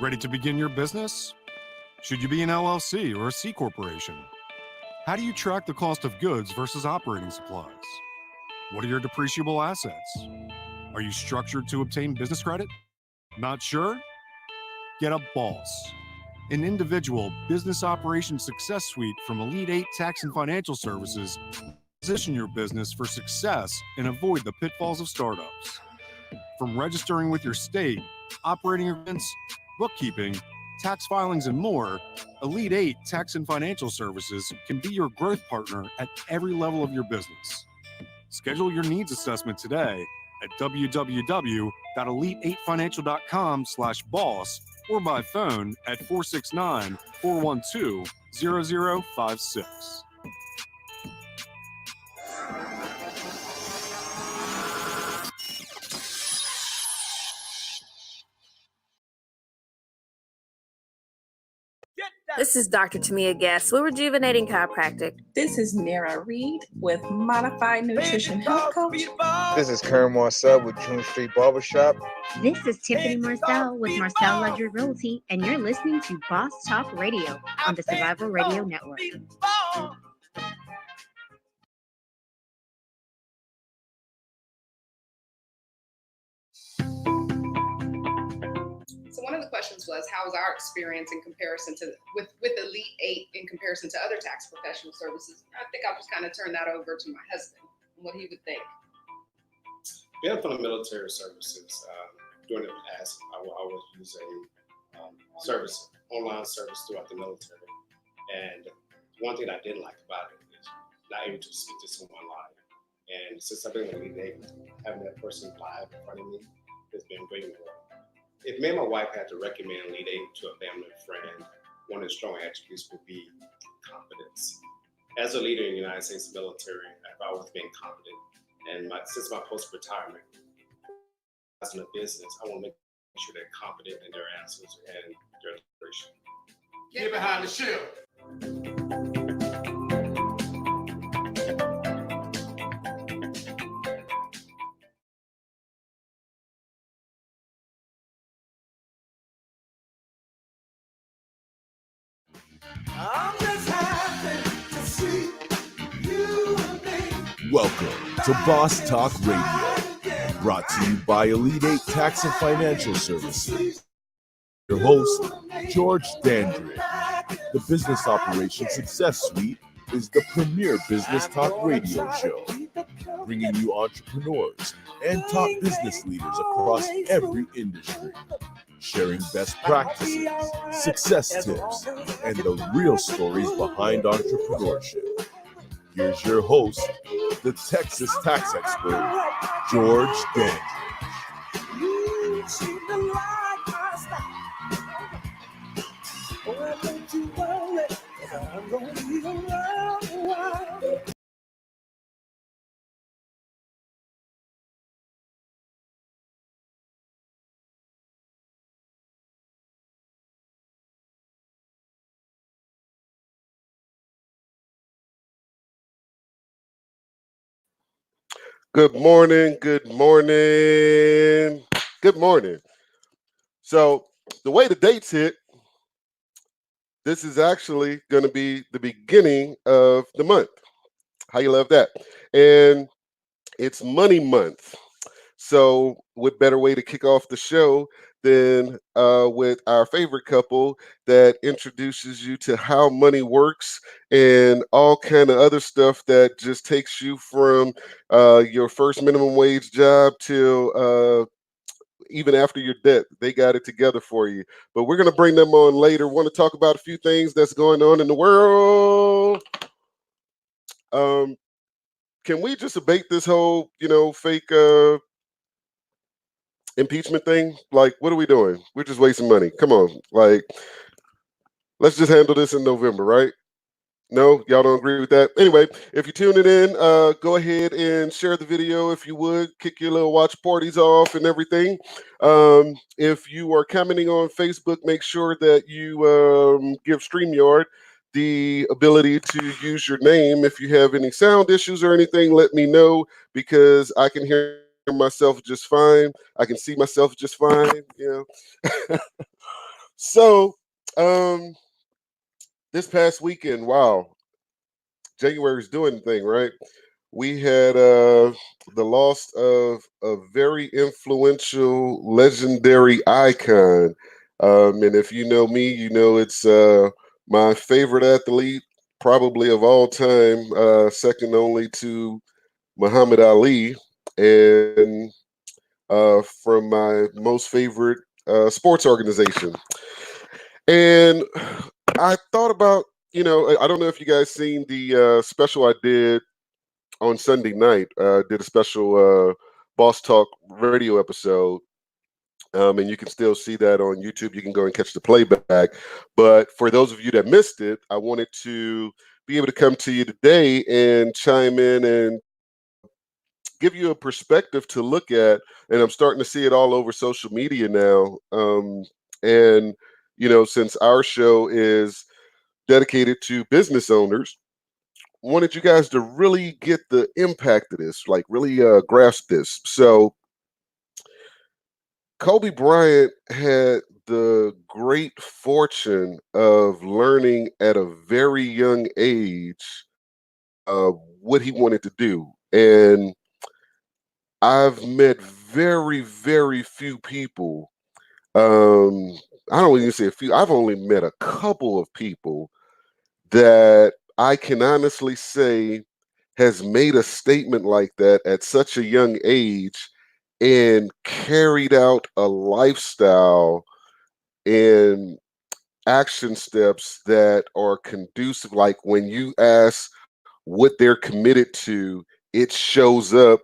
Ready to begin your business? Should you be an LLC or a C corporation? How do you track the cost of goods versus operating supplies? What are your depreciable assets? Are you structured to obtain business credit? Not sure? Get a boss, an individual business operations success suite from Elite 8 Tax and Financial Services. Position your business for success and avoid the pitfalls of startups. From registering with your state, operating events, bookkeeping, tax filings, and more, Elite 8 Tax and Financial Services can be your growth partner at every level of your business. Schedule your needs assessment today at www.elite8financial.com/boss or by phone at 469-412-0056. This is Dr. Tamia Guest with Rejuvenating Chiropractic. This is Nara Reed with Modified Nutrition Health Coach. This is Karen Marcel with June Street Barbershop. This is Tiffany Marcel with Marcel Luxury Realty, and you're listening to Boss Talk Radio on the Survival Radio Network. So one of the questions was, how was our experience in comparison to with Elite 8 in comparison to other tax professional services? I think I'll just kind of turn that over to my husband and what he would think. Yeah, from the military services, during the past, I was using online service throughout the military. And one thing I didn't like about it is not able to speak to someone live. And since I've been with Elite 8, having that person live in front of me has been great. If me and my wife had to recommend Elite 8 to a family or friend, one of the strong attributes would be confidence. As a leader in the United States military, I've always been confident. And since my post-retirement, as in a business, I want to make sure they're confident in their answers and their inspiration. Get behind the shield. I'm just happy to see you and me. Welcome to Boss Talk Radio, brought to you by Elite 8 Tax and Financial Services. Your host, George Dandridge. The Business Operations Success Suite is the premier business talk radio show, bringing you entrepreneurs and top business leaders across every industry, sharing best practices, success tips, and the real stories behind entrepreneurship. Here's your host, the Texas tax expert, George Dandridge. You seem to like my style. Oh, don't you worry, 'cause I'm gonna be around a while. Good morning, good morning, good morning. So the way the dates hit, this is actually going to be the beginning of the month. How you love that? And it's Money Month. So what better way to kick off the show than with our favorite couple that introduces you to how money works and all kind of other stuff that just takes you from your first minimum wage job till even after your debt. They got it together for you. But we're going to bring them on later. Want to talk about a few things that's going on in the world. Can we just abate this whole, fake impeachment thing? Like, what are we doing? We're just wasting money. Come on. Like, let's just handle this in November, right? No, y'all don't agree with that? Anyway, if you're tuning in, go ahead and share the video if you would. Kick your little watch parties off and everything. If you are commenting on Facebook, make sure that you give StreamYard the ability to use your name. If you have any sound issues or anything, let me know, because I can hear myself just fine. I can see myself just fine. So, this past weekend, wow, January's doing the thing, right? We had the loss of a very influential, legendary icon. And if you know me, you know it's my favorite athlete, probably of all time, second only to Muhammad Ali, and from my most favorite sports organization. And I thought about, I don't know if you guys seen the special I did on Sunday night. Did a special Boss Talk radio episode. And you can still see that on YouTube. You can go and catch the playback. But for those of you that missed it, I wanted to be able to come to you today and chime in and give you a perspective to look at. And I'm starting to see it all over social media now. And, since our show is dedicated to business owners, wanted you guys to really get the impact of this, like really grasp this. So Kobe Bryant had the great fortune of learning at a very young age uh, what he wanted to do. And I've met very, very few people. I don't even say a few. I've only met a couple of people that I can honestly say has made a statement like that at such a young age and carried out a lifestyle and action steps that are conducive. Like when you ask what they're committed to, it shows up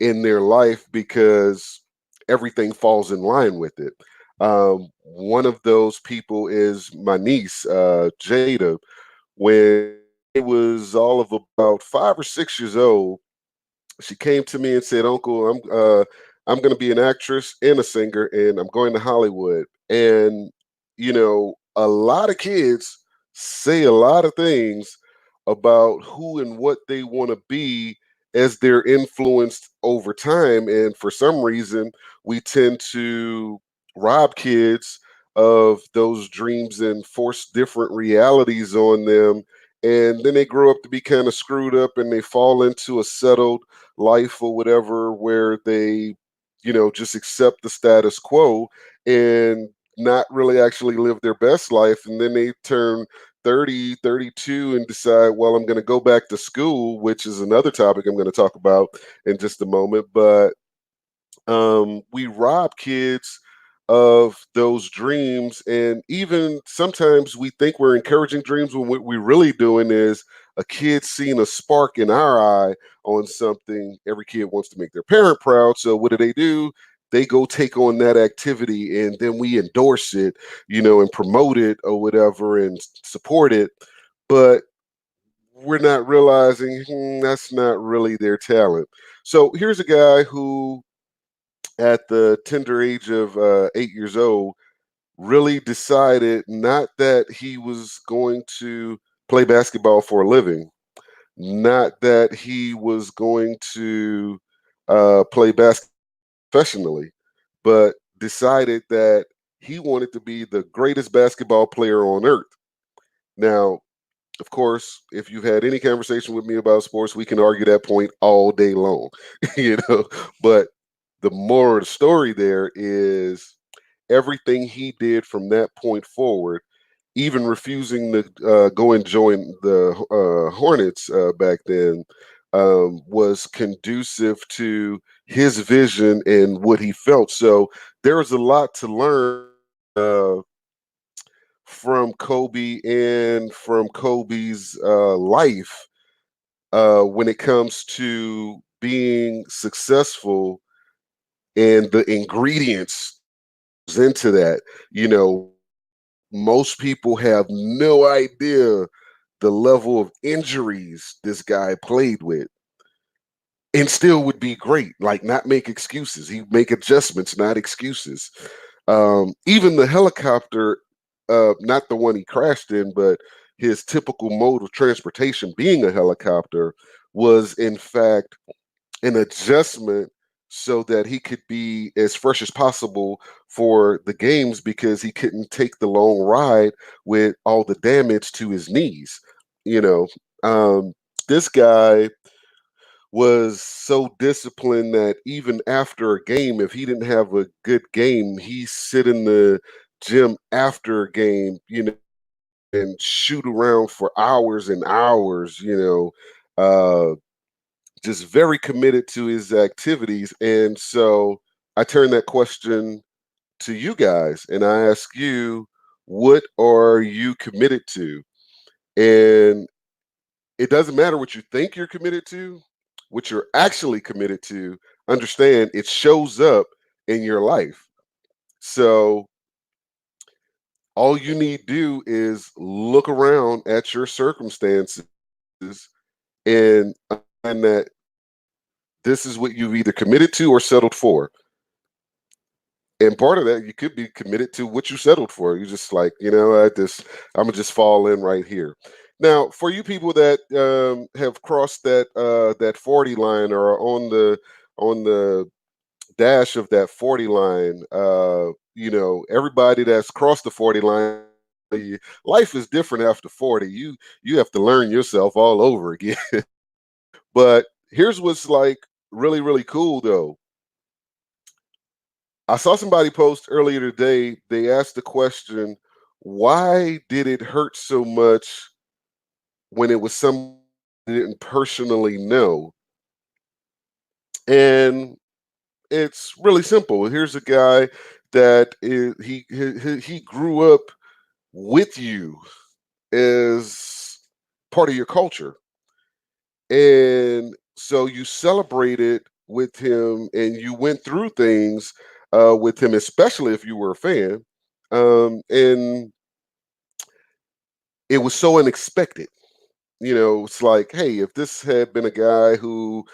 in their life because everything falls in line with it. One of those people is my niece, Jada. When it was all of about 5 or 6 years old, she came to me and said, "Uncle, I'm going to be an actress and a singer, and I'm going to Hollywood." And a lot of kids say a lot of things about who and what they want to be as they're influenced over time, and for some reason, we tend to rob kids of those dreams and force different realities on them, and then they grow up to be kind of screwed up and they fall into a settled life or whatever where they just accept the status quo and not really actually live their best life, and then they turn 30, 32 and decide, well, I'm going to go back to school, which is another topic I'm going to talk about in just a moment. But we rob kids of those dreams, and even sometimes we think we're encouraging dreams when what we're really doing is a kid seeing a spark in our eye on something. Every kid wants to make their parent proud, so what do? They go take on that activity, and then we endorse it, and promote it or whatever and support it. But we're not realizing that's not really their talent. So here's a guy who at the tender age of 8 years old, really decided not that he was going to play basketball for a living, not that he was going to play basketball professionally, but decided that he wanted to be the greatest basketball player on earth. Now, of course, if you've had any conversation with me about sports, we can argue that point all day long, But the moral of the story there is everything he did from that point forward, even refusing to go and join the Hornets back then, was conducive to his vision and what he felt. So there was a lot to learn from Kobe and from Kobe's life when it comes to being successful and the ingredients into that. Most people have no idea the level of injuries this guy played with and still would be great. Like, not make excuses. He'd make adjustments, not excuses. Even the helicopter, not the one he crashed in, but his typical mode of transportation being a helicopter was in fact an adjustment so that he could be as fresh as possible for the games because he couldn't take the long ride with all the damage to his knees. You know, this guy was so disciplined that even after a game, if he didn't have a good game, he sit in the gym after a game, and shoot around for hours and hours, just very committed to his activities. And so I turn that question to you guys and I ask you, what are you committed to? And it doesn't matter what you think you're committed to, what you're actually committed to, understand it shows up in your life. So all you need to do is look around at your circumstances and understand that this is what you've either committed to or settled for. And part of that, you could be committed to what you settled for. You just like, I'm gonna just fall in right here. Now, for you people that have crossed that 40 line or are on the dash of that 40 line, everybody that's crossed the 40 line, life is different after 40. You have to learn yourself all over again. But here's what's like really, really cool though. I saw somebody post earlier today. They asked the question, why did it hurt so much when it was someone they didn't personally know? And it's really simple. Here's a guy that he grew up with you as part of your culture. And so you celebrated with him and you went through things with him, especially if you were a fan. And it was so unexpected. It's like, hey, if this had been a guy who,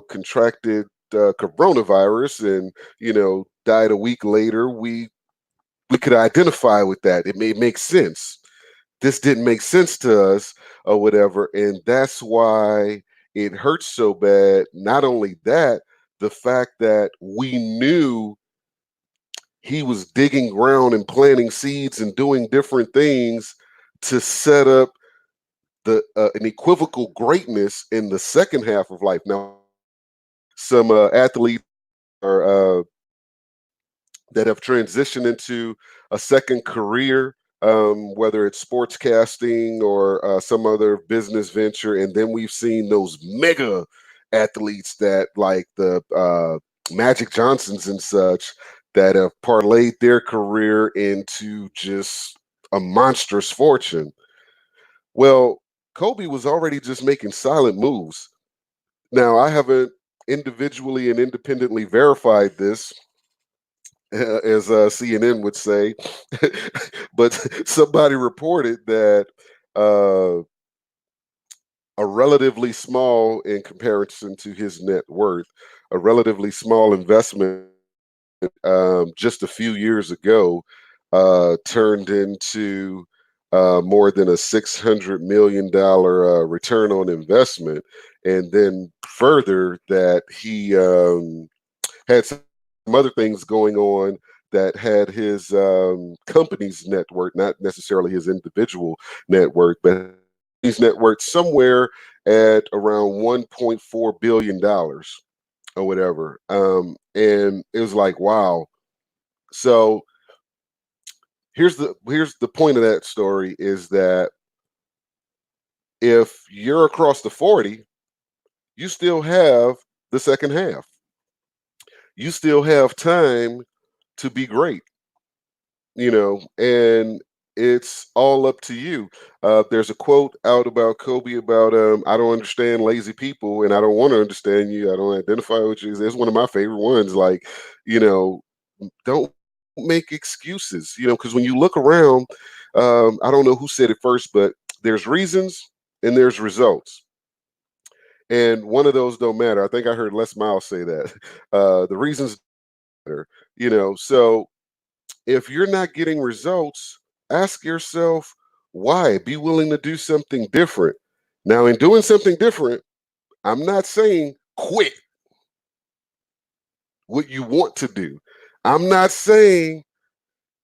contracted coronavirus and, died a week later, we could identify with that. It may make sense. This didn't make sense to us or whatever. And that's why it hurts so bad. Not only that, the fact that we knew he was digging ground and planting seeds and doing different things to set up an equivocal greatness in the second half of life. Now, some athletes are that have transitioned into a second career, whether it's sportscasting or some other business venture. And then we've seen those mega athletes that like the Magic Johnsons and such that have parlayed their career into just a monstrous fortune. Well, Kobe was already just making silent moves. Now, I haven't individually and independently verified this, as CNN would say, but somebody reported that a relatively small, in comparison to his net worth, a relatively small investment just a few years ago turned into more than a $600 million return on investment. And then further, that he had some other things going on that had his company's net worth, not necessarily his individual net worth, but his net worth somewhere at around $1.4 billion or whatever. And it was like, wow. So here's the point of that story is that if you're across the 40, you still have the second half. You still have time to be great, and it's all up to you. There's a quote out about Kobe about I don't understand lazy people and I don't want to understand you. I don't identify with you. It's one of my favorite ones. Like, don't make excuses, because when you look around, I don't know who said it first, but there's reasons and there's results. And one of those don't matter. I think I heard Les Miles say that. The reasons matter, so if you're not getting results, ask yourself why. Be willing to do something different. Now, in doing something different, I'm not saying quit. what you want to do. I'm not saying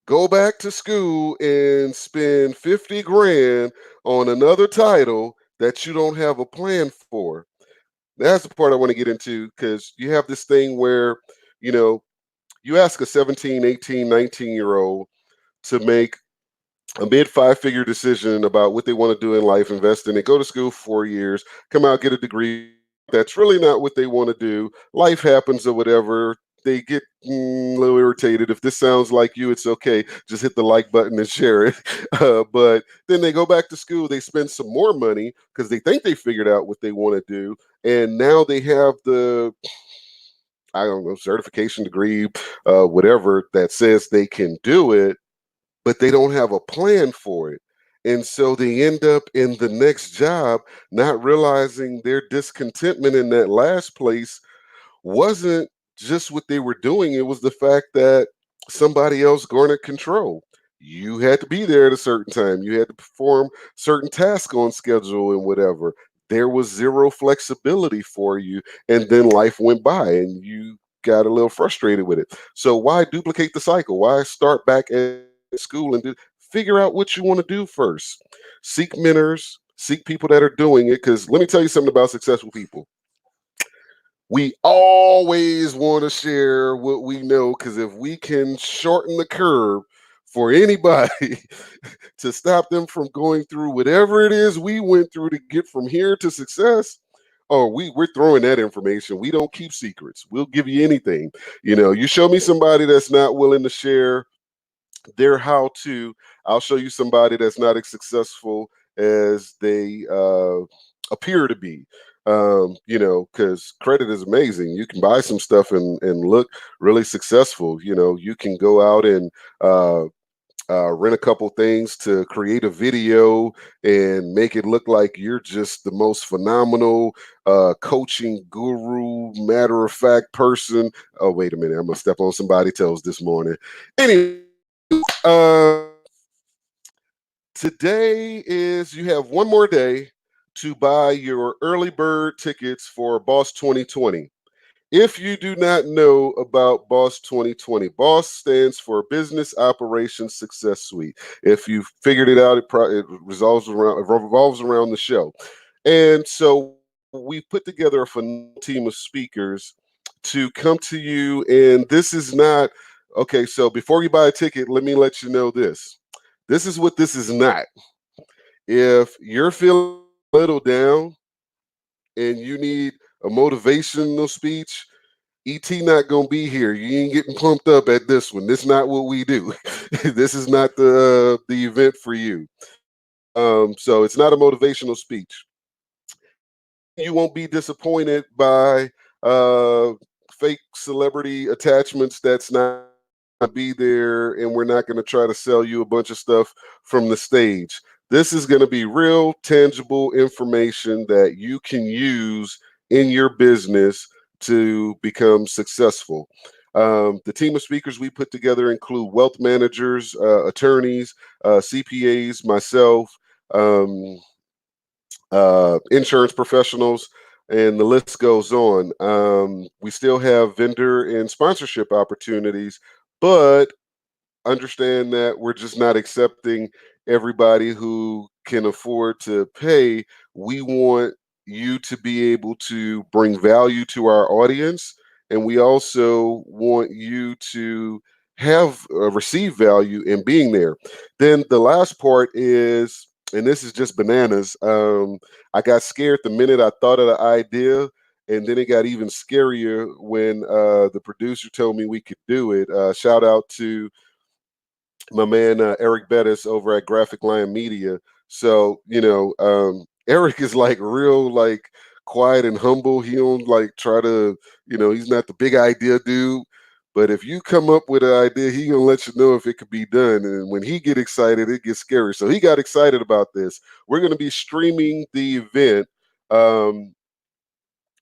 go back to school and spend 50 grand on another title that you don't have a plan for. That's the part I want to get into, because you have this thing where, you know, you ask a 17, 18, 19-year-old to make a mid 5-figure decision about what they want to do in life, invest in it, go to school for 4 years, come out, get a degree. That's really not what they want to do. Life happens or whatever. They get a little irritated. If this sounds like you, it's okay. Just hit the like button and share it. But then they go back to school. They spend some more money because they think they figured out what they want to do. And now they have the, I don't know, certification degree, whatever, that says they can do it, but they don't have a plan for it. And so they end up in the next job not realizing their discontentment in that last place wasn't just what they were doing. It was the fact that somebody else garnered control. You had to be there at a certain time. You had to perform certain tasks on schedule and whatever. There was zero flexibility for you. And then life went by and you got a little frustrated with it. So why duplicate the cycle? Why start back at school and figure out what you want to do first? Seek mentors, seek people that are doing it. Because let me tell you something about successful people. We always want to share what we know, because if we can shorten the curve for anybody to stop them from going through whatever it is we went through to get from here to success, oh, we're throwing that information. We don't keep secrets. We'll give you anything. You know, you show me somebody that's not willing to share their how to, I'll show you somebody that's not as successful as they appear to be. You know, because credit is amazing. You can buy some stuff and look really successful. You know, you can go out and rent a couple things to create a video and make it look like you're just the most phenomenal coaching guru, matter of fact person. Oh, wait a minute. I'm going to step on somebody's toes this morning. Anyway, today is, you have one more day to buy your early bird tickets for Boss 2020. If you do not know about Boss 2020, Boss stands for Business Operations Success Suite. If you've figured it out, it revolves around the show. And so we put together a phenomenal team of speakers to come to you. And this is not, okay, so before you buy a ticket, let me let you know this. This is what this is not. If you're feeling a little down and you need a motivational speech, ET not gonna be here. You ain't getting pumped up at this one. This is not what we do. This is not the event for you. So it's not a motivational speech. You won't be disappointed by fake celebrity attachments. That's not gonna be there, and we're not going to try to sell you a bunch of stuff from the stage. This is going to be real, tangible information that you can use in your business to become successful. The team of speakers we put together include wealth managers, attorneys, CPAs, myself, insurance professionals, and the list goes on. We still have vendor and sponsorship opportunities, but understand that we're just not accepting everybody who can afford to pay. We want you to be able to bring value to our audience, and we also want you to have receive value in being there. Then the last part is, and this is just bananas. I got scared the minute I thought of the idea, and then it got even scarier when the producer told me we could do it. Shout out to my man Eric Bettis over at Graphic Lion Media. So, you know, Eric is like real, like quiet and humble. He don't like try to, you know, he's not the big idea dude. But if you come up with an idea, he gonna let you know if it could be done. And when he get excited, it gets scary. So he got excited about this. We're gonna be streaming the event.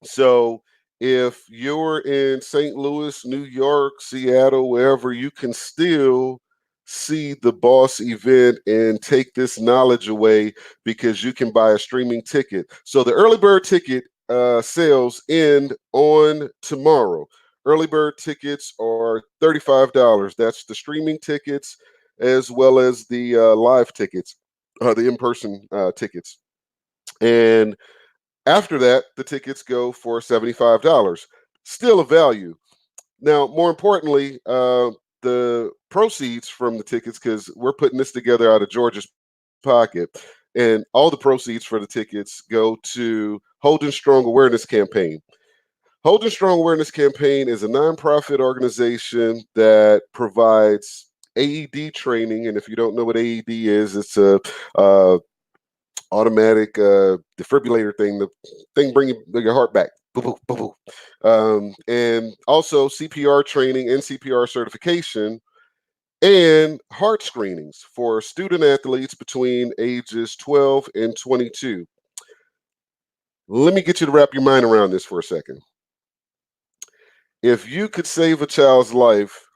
So if you're in St. Louis, New York, Seattle, wherever, you can still see the Boss event and take this knowledge away, because you can buy a streaming ticket. So the early bird ticket sales end on tomorrow. Early bird tickets are $35. That's the streaming tickets as well as the live tickets, the in-person tickets. And after that, the tickets go for $75. Still a value. Now, more importantly, the proceeds from the tickets, because we're putting this together out of George's pocket, and all the proceeds for the tickets go to Holding Strong Awareness Campaign. Holding Strong Awareness Campaign is a nonprofit organization that provides AED training, and if you don't know what AED is, it's a automatic defibrillator thing. The thing bring your heart back. Boo, boo, boo, boo. And also CPR training and CPR certification and heart screenings for student athletes between ages 12 and 22. Let me get you to wrap your mind around this for a second. If you could save a child's life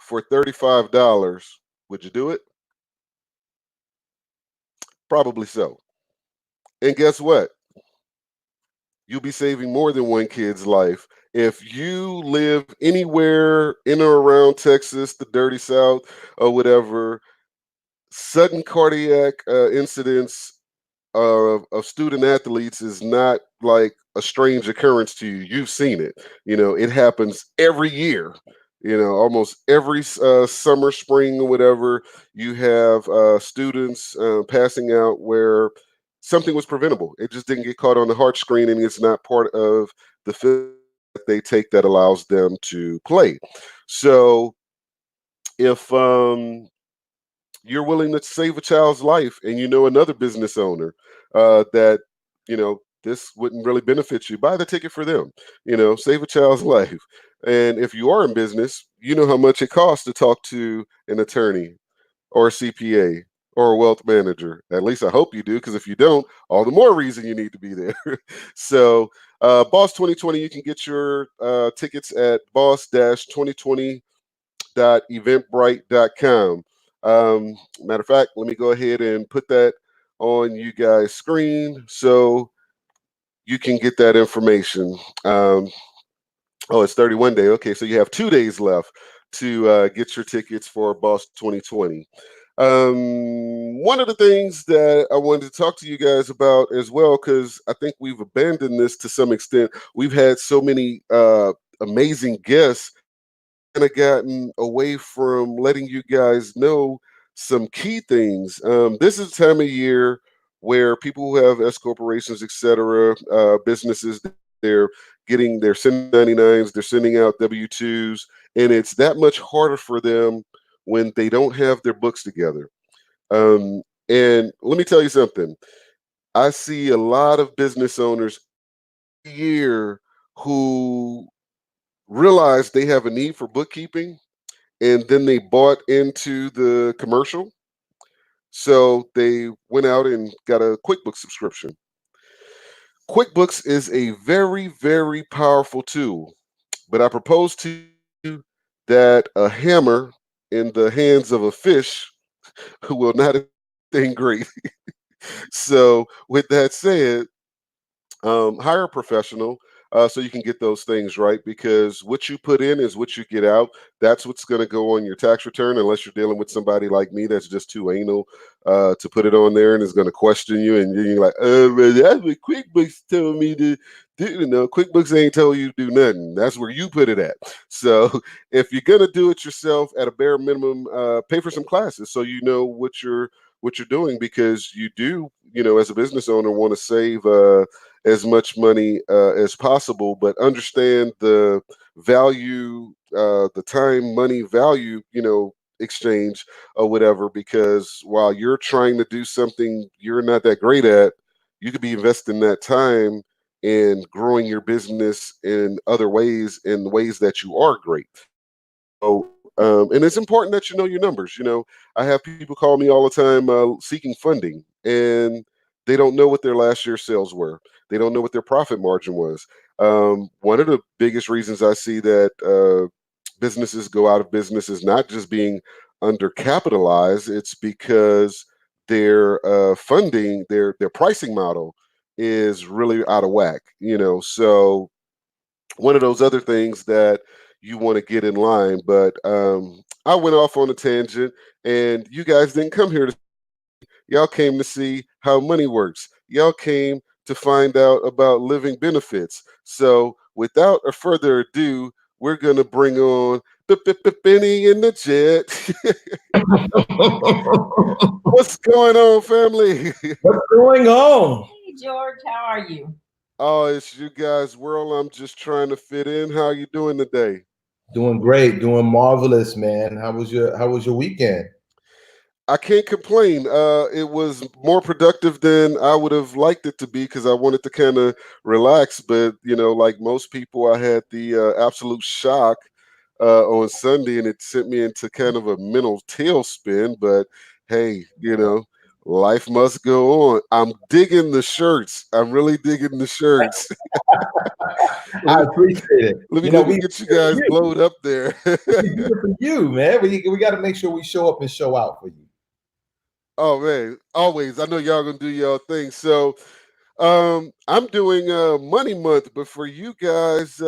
for $35, would you do it? Probably so. And guess what? You'll be saving more than one kid's life. If you live anywhere in or around Texas, the dirty South, or whatever, sudden cardiac incidents of student athletes is not like a strange occurrence to you. You've seen it. It happens every year. Almost every summer, spring, or whatever, you have students passing out where something was preventable. It just didn't get caught on the heart screen, and it's not part of the film that they take that allows them to play. So if you're willing to save a child's life and another business owner that this wouldn't really benefit you, buy the ticket for them. Save a child's life. And if you are in business, you know how much it costs to talk to an attorney or a CPA or a wealth manager. At least I hope you do, because if you don't, all the more reason you need to be there. So Boss 2020, you can get your tickets at boss-2020.eventbrite.com. Matter of fact, let me go ahead and put that on you guys' screen so you can get that information. It's 31 day. Okay, so you have 2 days left to get your tickets for Boss 2020. One of the things that I wanted to talk to you guys about as well, because I think we've abandoned this to some extent. We've had so many amazing guests kind of gotten away from letting you guys know some key things. This is the time of year where people who have S corporations, etc., businesses, they're getting their 1099s, they're sending out W-2s, and it's that much harder for them when they don't have their books together. And let me tell you something. I see a lot of business owners here who realize they have a need for bookkeeping, and then they bought into the commercial. So they went out and got a QuickBooks subscription. QuickBooks is a very, very powerful tool, but I propose to you that a hammer in the hands of a fish who will not do anything great. So with that said, hire a professional so you can get those things right, because what you put in is what you get out. That's what's going to go on your tax return, unless you're dealing with somebody like me that's just too anal to put it on there and is going to question you. And you're like, but that's what QuickBooks told me to do. QuickBooks ain't told you to do nothing. That's where you put it at. So if you're going to do it yourself, at a bare minimum, pay for some classes so you know what you're doing, because you do, as a business owner, want to save as much money as possible, but understand the value, the time, money value, exchange or whatever, because while you're trying to do something you're not that great at, you could be investing that time in growing your business in other ways, in ways that you are great. So, and it's important that you know your numbers. I have people call me all the time seeking funding, and they don't know what their last year's sales were. They don't know what their profit margin was. One of the biggest reasons I see that businesses go out of business is not just being undercapitalized. It's because their funding, their pricing model is really out of whack. So one of those other things that you want to get in line. But I went off on a tangent, and you guys didn't come here to. Y'all came to see how money works. Y'all came to find out about living benefits. So, without a further ado, we're gonna bring on Benny in the jet. What's going on, family? What's going on? Hey, George, how are you? Oh, it's you guys' world. I'm just trying to fit in. How you doing today? Doing great, doing marvelous, man. How was your weekend? I can't complain. It was more productive than I would have liked it to be because I wanted to kind of relax. But like most people, I had the absolute shock on Sunday, and it sent me into kind of a mental tailspin. But hey, life must go on. I'm digging the shirts. I'm really digging the shirts. I appreciate it. Let me get you guys blowed up there. We do it for you, man. We got to make sure we show up and show out for you. Oh man, always. I know y'all gonna do y'all thing. So I'm doing Money Month, but for you guys,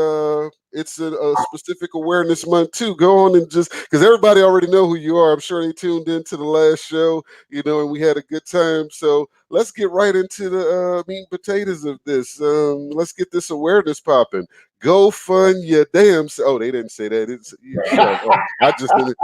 it's a specific awareness month too. Go on and just because everybody already know who you are. I'm sure they tuned into the last show, and we had a good time. So let's get right into the meat and potatoes of this. Let's get this awareness popping. Go fund your damn. Oh, they didn't say that. It's I just didn't.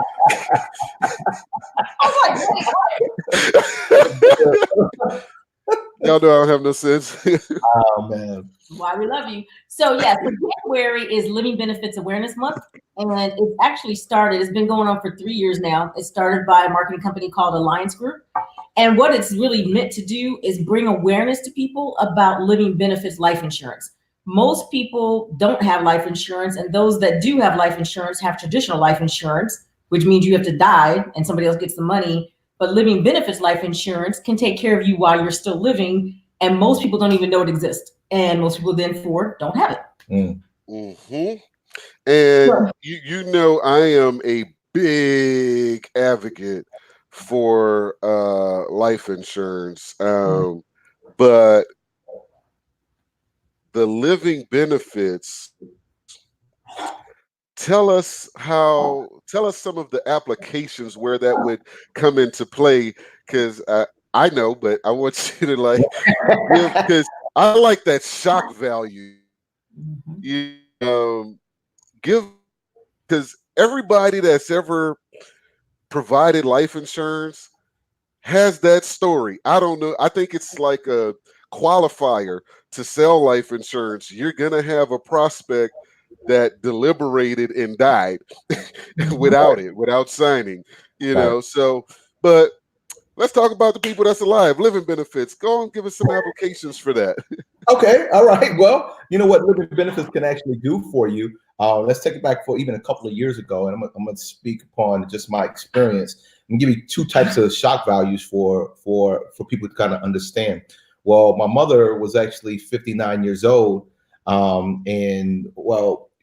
Y'all know I don't have no sense. Oh man. Why we love you. So January is Living Benefits Awareness Month, and it's actually started. It's been going on for 3 years now. It started by a marketing company called Alliance Group, and what it's really meant to do is bring awareness to people about living benefits life insurance. Most people don't have life insurance, and those that do have life insurance have traditional life insurance, which means you have to die and somebody else gets the money. But living benefits life insurance can take care of you while you're still living, and most people don't even know it exists. And most people therefore don't have it. Mm-hmm. And I am a big advocate for life insurance, but the living benefits. Tell us some of the applications where that would come into play, because I know, but I want you to because I like that shock value. Give, because everybody that's ever provided life insurance has that story. I don't know. I think it's like a qualifier to sell life insurance. You're gonna have a prospect that deliberated and died without signing, So, but let's talk about the people that's alive, living benefits. Go and give us some applications for that. Okay, all right. Well, you know what living benefits can actually do for you. Let's take it back for even a couple of years ago, and I'm going to speak upon just my experience and give you two types of shock values for people to kind of understand. Well, my mother was actually 59 years old, and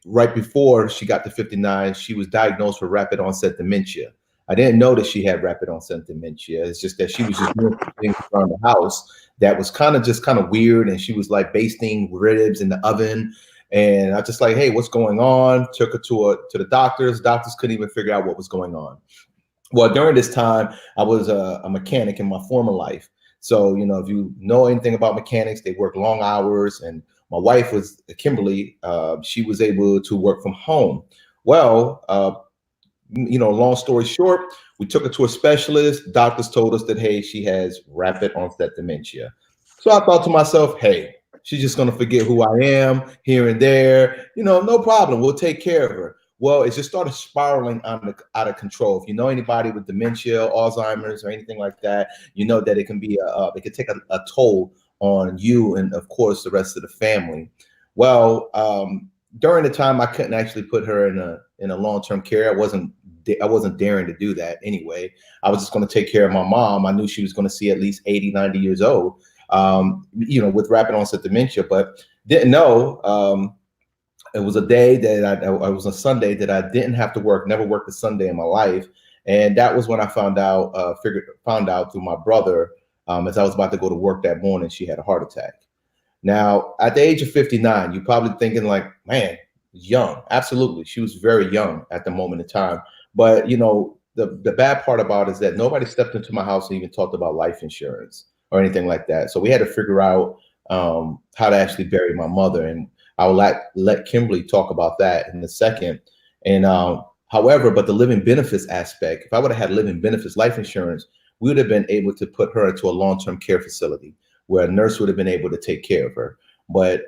right before she got to 59, she was diagnosed with rapid onset dementia. I didn't know that she had rapid onset dementia. It's just that she was just doing things around the house that was kind of weird. And she was like basting ribs in the oven. And I just like, hey, what's going on? Took her to the doctors. Doctors couldn't even figure out what was going on. Well, during this time, I was a mechanic in my former life. So, if you know anything about mechanics, they work long hours. And my wife was Kimberly. She was able to work from home. Well, long story short, we took her to a specialist. Doctors told us that, hey, she has rapid onset dementia. So I thought to myself, hey, she's just going to forget who I am here and there. No problem. We'll take care of her. Well, it just started spiraling out of control. If you know anybody with dementia, Alzheimer's, or anything like that, you know that it can be it can take a toll on you and, of course, the rest of the family. Well, during the time, I couldn't actually put her in a long-term care. I wasn't daring to do that anyway. I was just going to take care of my mom. I knew she was going to see at least 80, 90 years old, with rapid onset dementia, but didn't know. It was a day that it was a Sunday that I didn't have to work, never worked a Sunday in my life. And that was when I found out through my brother, as I was about to go to work that morning, she had a heart attack. Now, at the age of 59, you're probably thinking like, man, young. Absolutely. She was very young at the moment in time. But, you know, the bad part about it is that nobody stepped into my house and even talked about life insurance or anything like that. So we had to figure out how to actually bury my mother. And I will let Kimberly talk about that in a second. And however, but the living benefits aspect, if I would have had living benefits life insurance, we would have been able to put her into a long-term care facility where a nurse would have been able to take care of her. But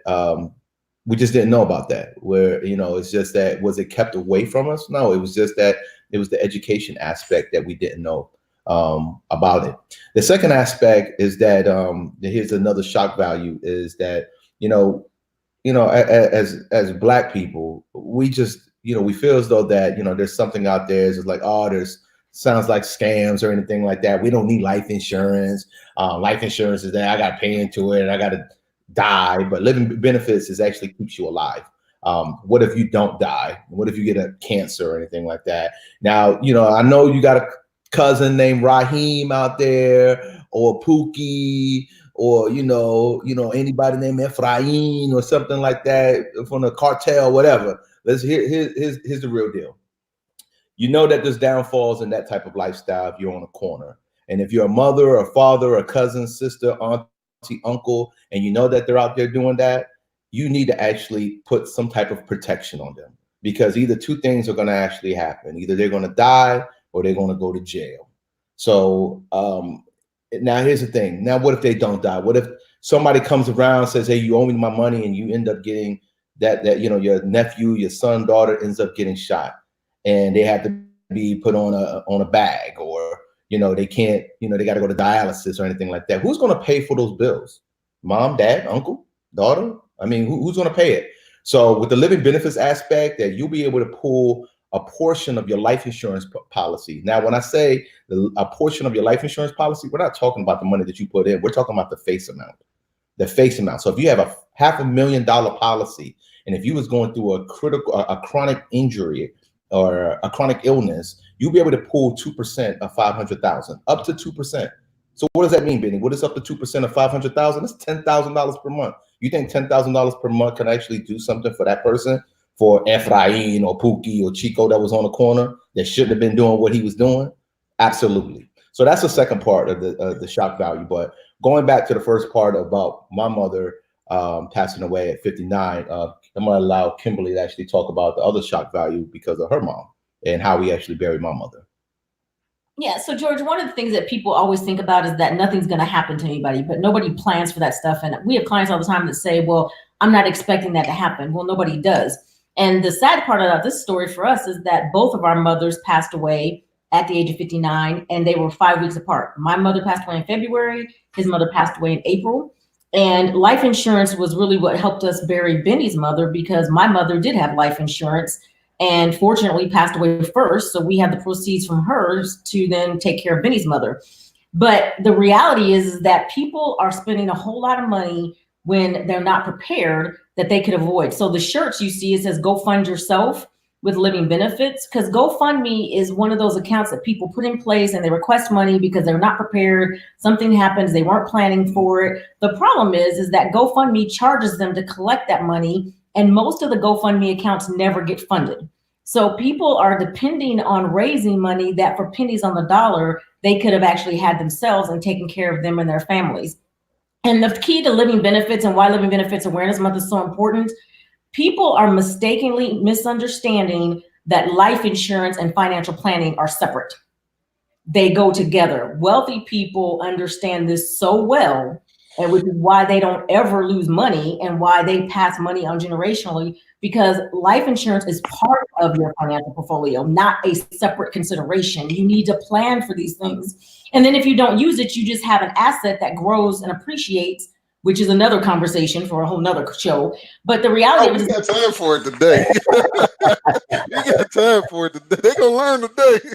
we just didn't know about that. Where, you know, it's just that, was it kept away from us? No, it was just that it was the education aspect that we didn't know about it. The second aspect is that here's another shock value is that, as Black people, we just, we feel as though that, there's something out there. It's like, oh, there's sounds like scams or anything like that. We don't need life insurance. Life insurance is that I got to pay into it and I got to die, but living benefits is actually keeps you alive. What if you don't die? What if you get a cancer or anything like that? Now, I know you got a cousin named Raheem out there, or Pookie, or anybody named Ephraim or something like that from the cartel, whatever. Here's the real deal. You know that there's downfalls in that type of lifestyle if you're on a corner. And if you're a mother, a father, a cousin, sister, auntie, uncle, and you know that they're out there doing that, you need to actually put some type of protection on them, because either two things are going to actually happen. Either they're going to die or they're going to go to jail. So now here's the thing. Now, what if they don't die? What if somebody comes around and says, hey, you owe me my money, and you end up getting that your nephew, your son, daughter ends up getting shot, and they have to be put on a bag, or they can't, they got to go to dialysis or anything like that. Who's going to pay for those bills? Mom, dad, uncle, daughter? I mean, who's going to pay it? So with the living benefits aspect, that you'll be able to pull a portion of your life insurance policy. Now, when I say a portion of your life insurance policy, we're not talking about the money that you put in. We're talking about the face amount. The face amount. So if you have a $500,000 policy, and if you was going through a chronic injury or a chronic illness, you'll be able to pull 2% of 500,000, up to 2%. So what does that mean, Benny? What is up to 2% of 500,000? That's $10,000 per month. You think $10,000 per month can actually do something for that person, for Ephraim or Pookie or Chico that was on the corner that shouldn't have been doing what he was doing? Absolutely. So that's the second part of the shock value. But going back to the first part about my mother passing away at 59, I'm going to allow Kimberly to actually talk about the other shock value because of her mom and how we actually buried my mother. Yeah, so George, one of the things that people always think about is that nothing's going to happen to anybody, but nobody plans for that stuff. And we have clients all the time that say, well, I'm not expecting that to happen. Well, nobody does. And the sad part about this story for us is that both of our mothers passed away at the age of 59, and they were 5 weeks apart. My mother passed away in February. His mother passed away in April. And life insurance was really what helped us bury Benny's mother, because my mother did have life insurance and fortunately passed away first. So we had the proceeds from hers to then take care of Benny's mother. But the reality is that people are spending a whole lot of money when they're not prepared that they could avoid. So the shirts you see, it says go fund yourself with living benefits, because GoFundMe is one of those accounts that people put in place and they request money because they're not prepared. Something happens, they weren't planning for it. The problem is that GoFundMe charges them to collect that money, and most of the GoFundMe accounts never get funded. So people are depending on raising money that for pennies on the dollar, they could have actually had themselves and taken care of them and their families. And the key to living benefits and why Living Benefits Awareness Month is so important, people are mistakenly misunderstanding that life insurance and financial planning are separate. They go together. Wealthy people understand this so well, and which is why they don't ever lose money and why they pass money on generationally, because life insurance is part of your financial portfolio, not a separate consideration. You need to plan for these things. And then if you don't use it, you just have an asset that grows and appreciates, which is another conversation for a whole nother show. But the reality is, you got time for it today. You got time for it today. They're gonna learn today.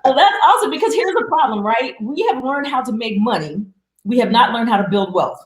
Well, that's awesome, because here's the problem, right? We have learned how to make money. We have not learned how to build wealth.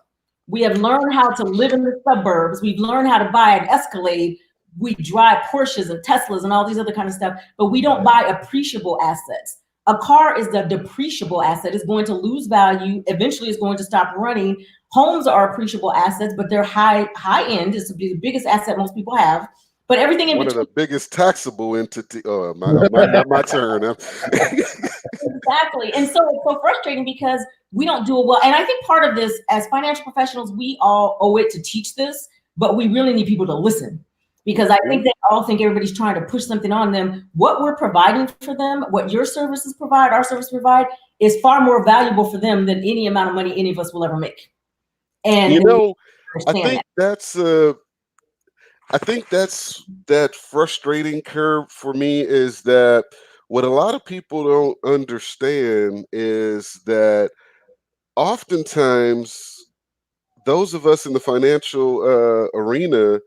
We have learned how to live in the suburbs. We've learned how to buy an Escalade. We drive Porsches and Teslas and all these other kind of stuff, but we don't buy appreciable assets. A car is the depreciable asset. It's going to lose value. Eventually, it's going to stop running. Homes are appreciable assets, but they're high end. It's the biggest asset most people have. but everything in One between. of the biggest taxable entity. Oh, not my turn. Exactly. And so it's so frustrating because we don't do it well. And I think part of this, as financial professionals, we all owe it to teach this, but we really need people to listen, because I think they all think everybody's trying to push something on them. What we're providing for them, what your services provide, our service provide, is far more valuable for them than any amount of money any of us will ever make. And I think that's that frustrating curve for me, is that what a lot of people don't understand is that oftentimes those of us in the financial arena,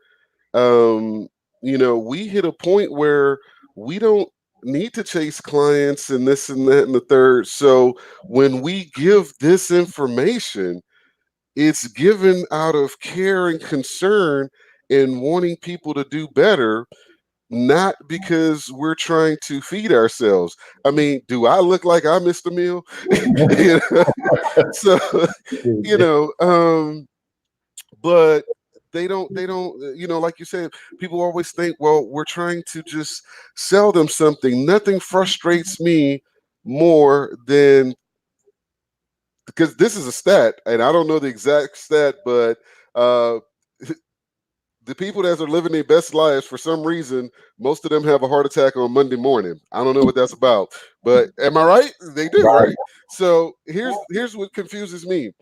we hit a point where we don't need to chase clients and this and that and the third. So when we give this information, it's given out of care and concern and wanting people to do better, not because we're trying to feed ourselves. I mean, do I look like I missed a meal? So, but they don't, like you said, people always think, well, we're trying to just sell them something. Nothing frustrates me more than, because this is a stat, and I don't know the exact stat, but the people that are living their best lives, for some reason, most of them have a heart attack on Monday morning. I don't know what that's about, but am I right? They do, right? So here's what confuses me.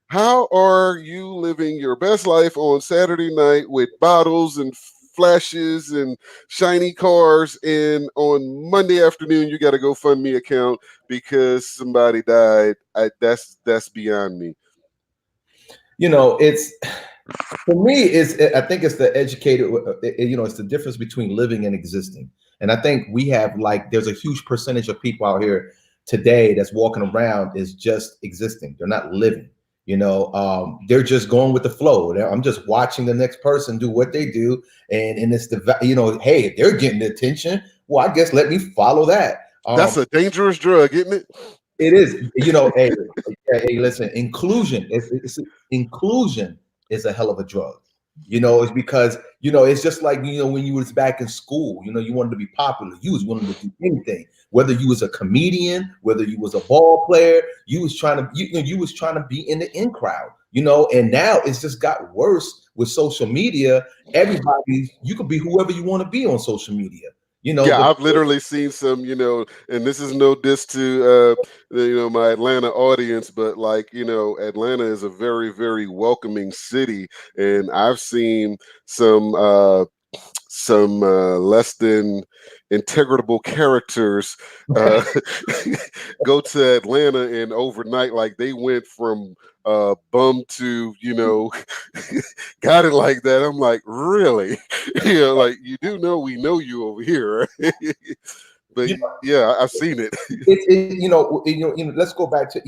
How are you living your best life on Saturday night with bottles and flashes and shiny cars, and on Monday afternoon you got a GoFundMe account because somebody died? That's beyond me. It's, for me, I think it's the educated, it's the difference between living and existing. And I think we have, there's a huge percentage of people out here today that's walking around is just existing. They're not living. They're just going with the flow. I'm just watching the next person do what they do, and it's hey, they're getting the attention. Well, I guess let me follow that. That's a dangerous drug, isn't it? It is. Hey, listen, inclusion. Inclusion is a hell of a drug. It's because it's just like when you was back in school. You wanted to be popular. You was willing to do anything. Whether you was a comedian, whether you was a ball player, you was trying to you was trying to be in the in crowd. And now it's just got worse with social media. Everybody, you could be whoever you want to be on social media. Yeah, I've literally seen some, and this is no diss to my Atlanta audience, but Atlanta is a very, very welcoming city, and I've seen some less than integrable characters go to Atlanta, and overnight, like, they went from bum to got it like that. I'm like, really? Like, you do know we know you over here, right? But yeah, I've seen it. Let's go back to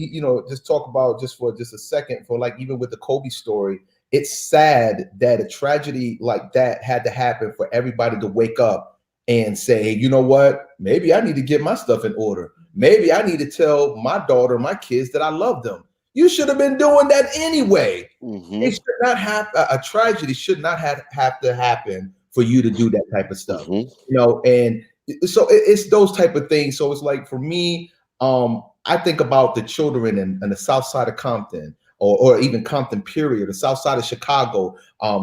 just talk about just a second, for even with the Kobe story. It's sad that a tragedy like that had to happen for everybody to wake up and say, hey, you know what? Maybe I need to get my stuff in order. Maybe I need to tell my daughter, my kids, that I love them. You should have been doing that anyway. It should not have a tragedy should not have to happen for you to do that type of stuff. And so it's those type of things. So it's like, for me, I think about the children in the south side of Compton, or even Compton, period, the south side of Chicago,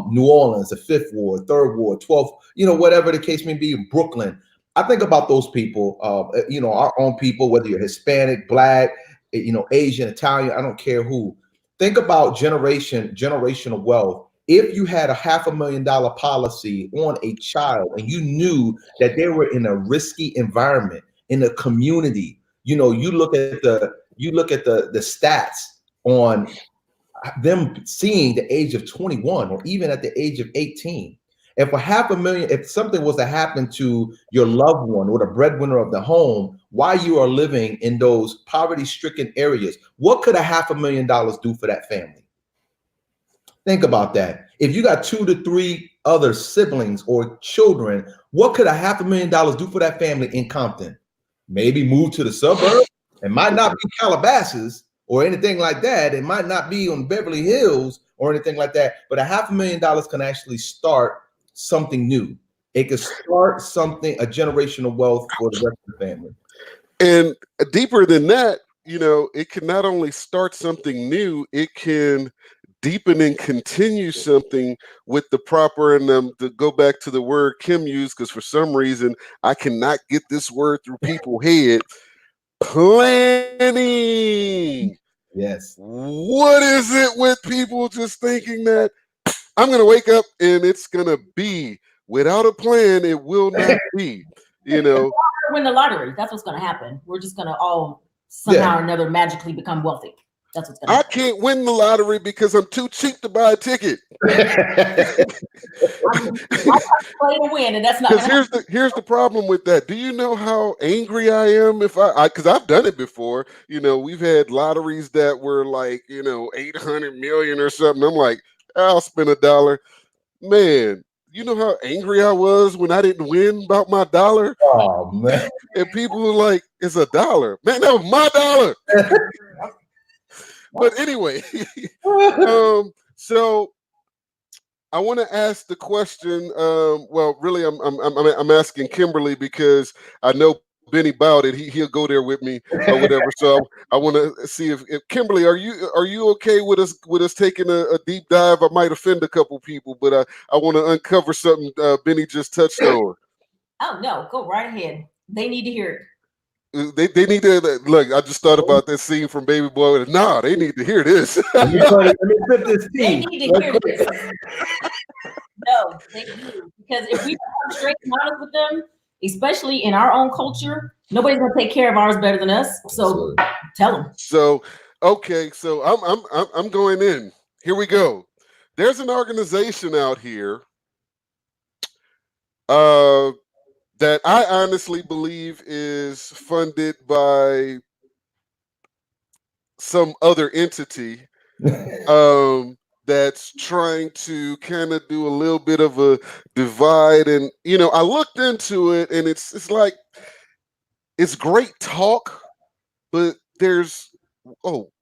New Orleans, the 5th Ward, 3rd Ward, 12th, whatever the case may be, Brooklyn. I think about those people, our own people, whether you're Hispanic, Black, Asian, Italian, I don't care who. Think about generational wealth. If you had a $500,000 policy on a child, and you knew that they were in a risky environment, in a community, you look at the stats on them seeing the age of 21, or even at the age of 18. If if something was to happen to your loved one or the breadwinner of the home while you are living in those poverty-stricken areas, what could $500,000 do for that family? Think about that. If you got 2 to 3 other siblings or children, what could $500,000 do for that family in Compton? Maybe move to the suburbs. It might not be Calabasas or anything like that. It might not be on Beverly Hills or anything like that. But $500,000 can actually start something new. it could start something, a generational wealth for the rest of the family. And deeper than that, it can not only start something new, it can deepen and continue something with the proper, and to go back to the word Kim used, because for some reason I cannot get this word through people's head, planning. Yes. What is it with people just thinking that I'm going to wake up and it's going to be? Without a plan, it will not be. Win the lottery. That's what's going to happen. We're just going to all somehow or another magically become wealthy. That's what's going to happen. I can't win the lottery because I'm too cheap to buy a ticket. I play to win, and that's not. Because here's the problem with that. Do you know how angry I am if because I've done it before. We've had lotteries that were like 800 million or something. I'm like, I'll spend $1. Man, you know how angry I was when I didn't win about my $1? Oh man! And people were like, "It's $1, man. That was my $1." But anyway, so I want to ask the question. Well, really, I'm asking Kimberly because I know Benny bowed it. He'll go there with me or whatever. So I want to see if Kimberly, are you okay with us taking a deep dive? I might offend a couple people, but I want to uncover something Benny just touched on. Oh no, go right ahead. They need to hear it. They need to look. I just thought about that scene from Baby Boy. Nah, they need to hear this. Let me put this They need to hear this. No, they do, because if we become straight and honest with them, especially in our own culture, nobody's gonna take care of ours better than us. So tell them. So okay, so I'm going in. Here we go. There's an organization out here that I honestly believe is funded by some other entity that's trying to kind of do a little bit of a divide. And I looked into it, and it's like it's great talk, but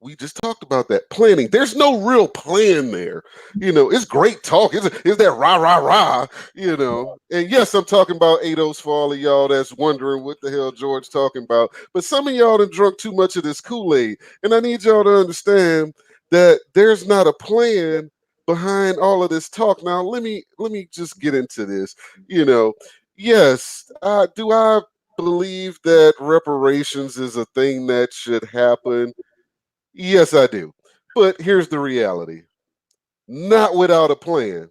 we just talked about that planning. There's no real plan there. It's great talk. Is that rah, rah, rah, And yes, I'm talking about ADOS for all of y'all that's wondering what the hell George talking about. But some of y'all done drunk too much of this Kool-Aid. And I need y'all to understand that there's not a plan behind all of this talk. Now, let me just get into this. Yes, do I believe that reparations is a thing that should happen? Yes, I do. But here's the reality. Not without a plan.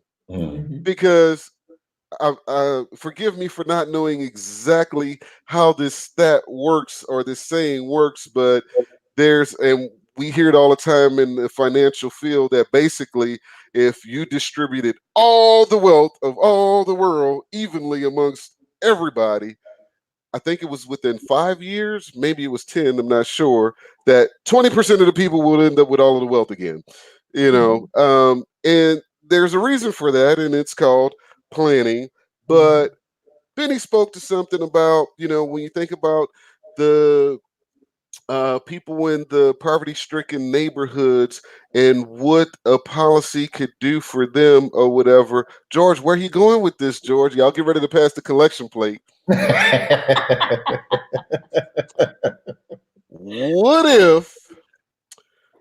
Because forgive me for not knowing exactly how this stat works or this saying works, but and we hear it all the time in the financial field, that basically if you distributed all the wealth of all the world evenly amongst everybody, I think it was within 5 years, maybe it was 10, I'm not sure, that 20% of the people will end up with all of the wealth again. And there's a reason for that, and it's called planning. But Benny spoke to something about, when you think about the people in the poverty-stricken neighborhoods and what a policy could do for them or whatever. George, where are you going with this, George? Y'all get ready to pass the collection plate. What if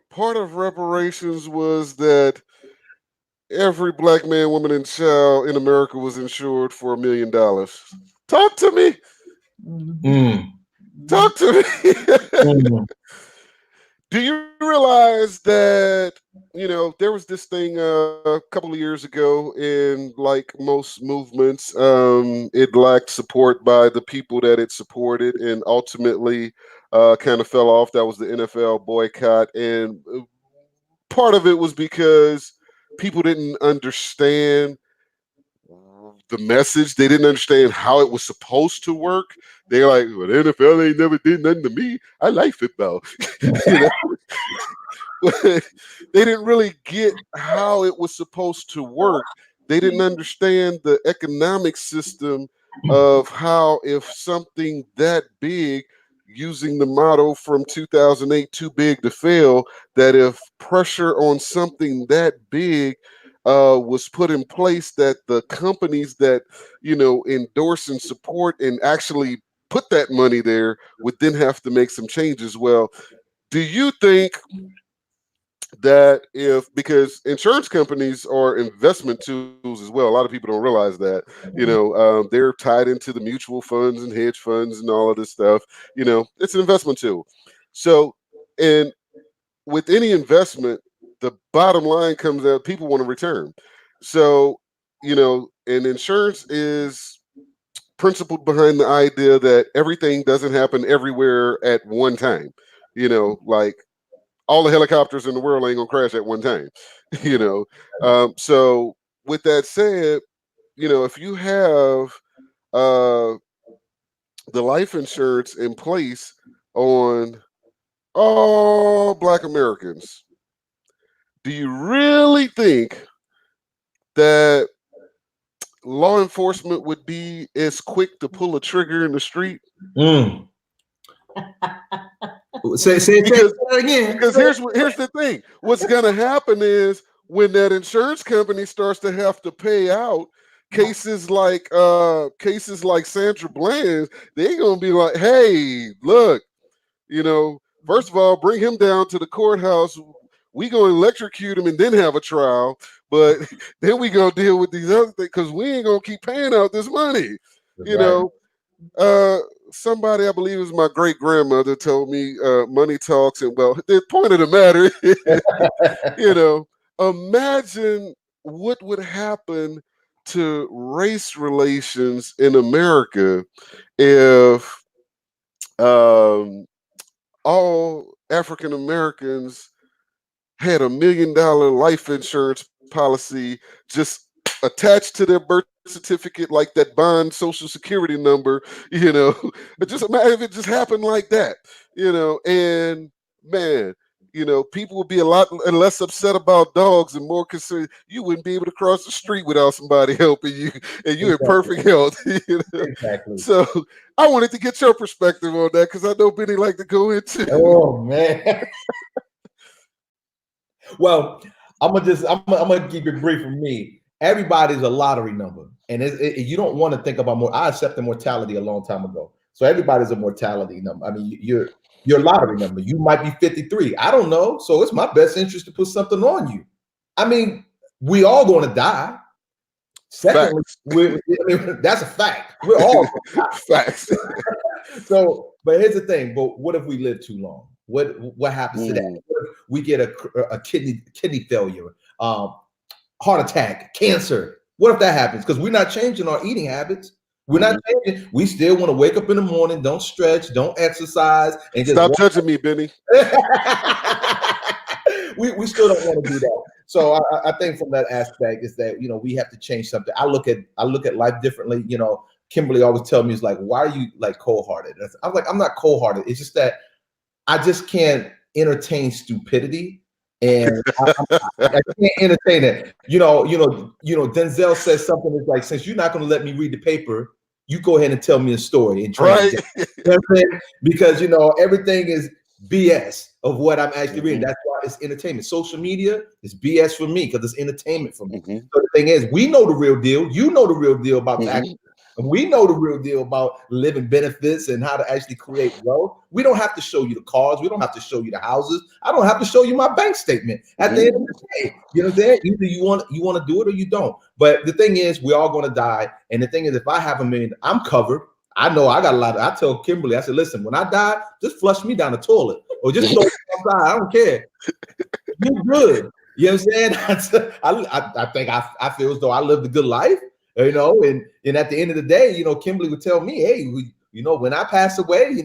part of reparations was that every black man, woman, and child in America was insured for $1 million? Talk to me. Talk to me. Do you realize that, there was this thing a couple of years ago, and like most movements, it lacked support by the people that it supported, and ultimately kind of fell off. That was the NFL boycott. And part of it was because people didn't understand the message. They didn't understand how it was supposed to work. They're like, well, the NFL ain't never did nothing to me. I like football. They didn't really get how it was supposed to work. They didn't understand the economic system of how, if something that big, using the motto from 2008, too big to fail, that if pressure on something that big was put in place that the companies that, endorse and support and actually put that money there would then have to make some changes. Well, do you think that because insurance companies are investment tools as well, a lot of people don't realize that, they're tied into the mutual funds and hedge funds and all of this stuff, it's an investment tool. So, and with any investment, the bottom line comes out, people want to return. So, and insurance is principled behind the idea that everything doesn't happen everywhere at one time. Like all the helicopters in the world ain't gonna crash at one time. So with that said, if you have the life insurance in place on all Black Americans, do you really think that law enforcement would be as quick to pull a trigger in the street? Say it again. Because here's the thing. What's gonna happen is when that insurance company starts to have to pay out cases like Sandra Bland, they're gonna be like, hey, look, first of all, bring him down to the courthouse. We gonna electrocute him and then have a trial, but then we gonna deal with these other things because we ain't gonna keep paying out this money. Somebody, I believe it was my great grandmother, told me money talks. And well, the point of the matter is, imagine what would happen to race relations in America if all African Americans had $1 million life insurance policy just attached to their birth certificate, like that bond social security number, but just imagine if it just happened like that, and man, people would be a lot less upset about dogs and more concerned. You wouldn't be able to cross the street without somebody helping you, and you're in perfect health. Exactly. So I wanted to get your perspective on that because I know Benny like to go into. Oh man. Well, I'm gonna keep it brief for me. Everybody's a lottery number, and you don't want to think about more. I accepted mortality a long time ago, so everybody's a mortality number. I mean, you're a lottery number. You might be 53. I don't know, so it's my best interest to put something on you. I mean, we all going to die. Secondly, that's a fact. We're all facts. So, but here's the thing. But what if we live too long? What happens to that? What if we get a kidney failure, heart attack, cancer? What if that happens? Because we're not changing our eating habits. We're not changing. We still want to wake up in the morning, don't stretch, don't exercise, and just stop touching me, Benny. we still don't want to do that. So I think from that aspect is that we have to change something. I look at life differently. Kimberly always tells me, is like, why are you like cold-hearted? I'm like, I'm not cold-hearted. It's just that I just can't entertain stupidity, and I can't entertain it. Denzel says something that's like, since you're not going to let me read the paper, you go ahead and tell me a story and right. Because everything is BS of what I'm actually reading. That's why it's entertainment. Social media is BS for me because it's entertainment for me. So the thing is, we know the real deal. You know the real deal about taxes. And we know the real deal about living benefits and how to actually create wealth. We don't have to show you the cars. We don't have to show you the houses. I don't have to show you my bank statement. At the end of the day, you know what I'm saying? Either you want to do it or you don't. But the thing is, we're all going to die. And the thing is, if I have $1 million, I'm covered. I know I got a lot. I tell Kimberly, I said, listen, when I die, just flush me down the toilet or just throw me outside. I don't care. You're good. You know what I'm saying? I think I feel as though I lived a good life. And at the end of the day, Kimberly would tell me, hey, when I pass away, you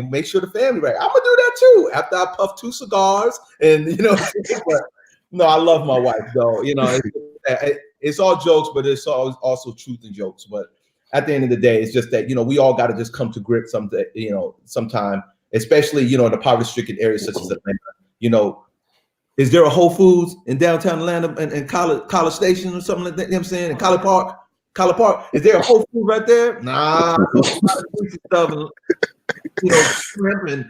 make sure the family right. I'm gonna do that too. After I puff 2 cigars, and but no, I love my wife though. It's all jokes, but it's also truth and jokes. But at the end of the day, it's just that we all got to just come to grips sometime, especially in the poverty-stricken areas such as Atlanta. Is there a Whole Foods in downtown Atlanta and College Station or something like that? You know what I'm saying? In College Park, is there a Whole Food right there? Nah, stuff and, shrimp and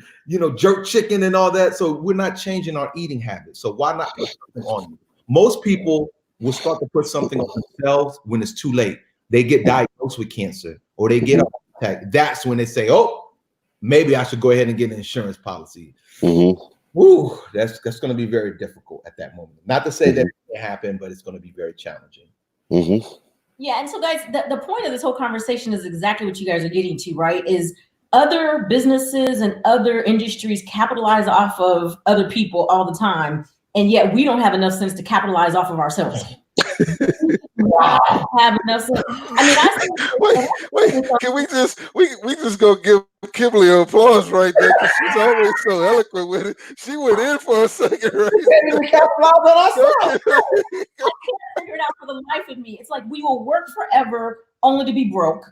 jerk chicken and all that. So we're not changing our eating habits. So why not put something on you? Most people will start to put something on themselves when it's too late. They get diagnosed with cancer or they get a heart attack. That's when they say, oh, maybe I should go ahead and get an insurance policy. Woo, that's going to be very difficult at that moment. Not to say that it can't happen, but it's going to be very challenging. Yeah, and so guys, the point of this whole conversation is exactly what you guys are getting to, right? Is other businesses and other industries capitalize off of other people all the time, and yet we don't have enough sense to capitalize off of ourselves. Have enough sense. I mean, wait, can we just go give Kimberly an applause right there? Because she's always so eloquent with it. She went in for a second, right? I can't figure it out for the life of me. It's like we will work forever only to be broke.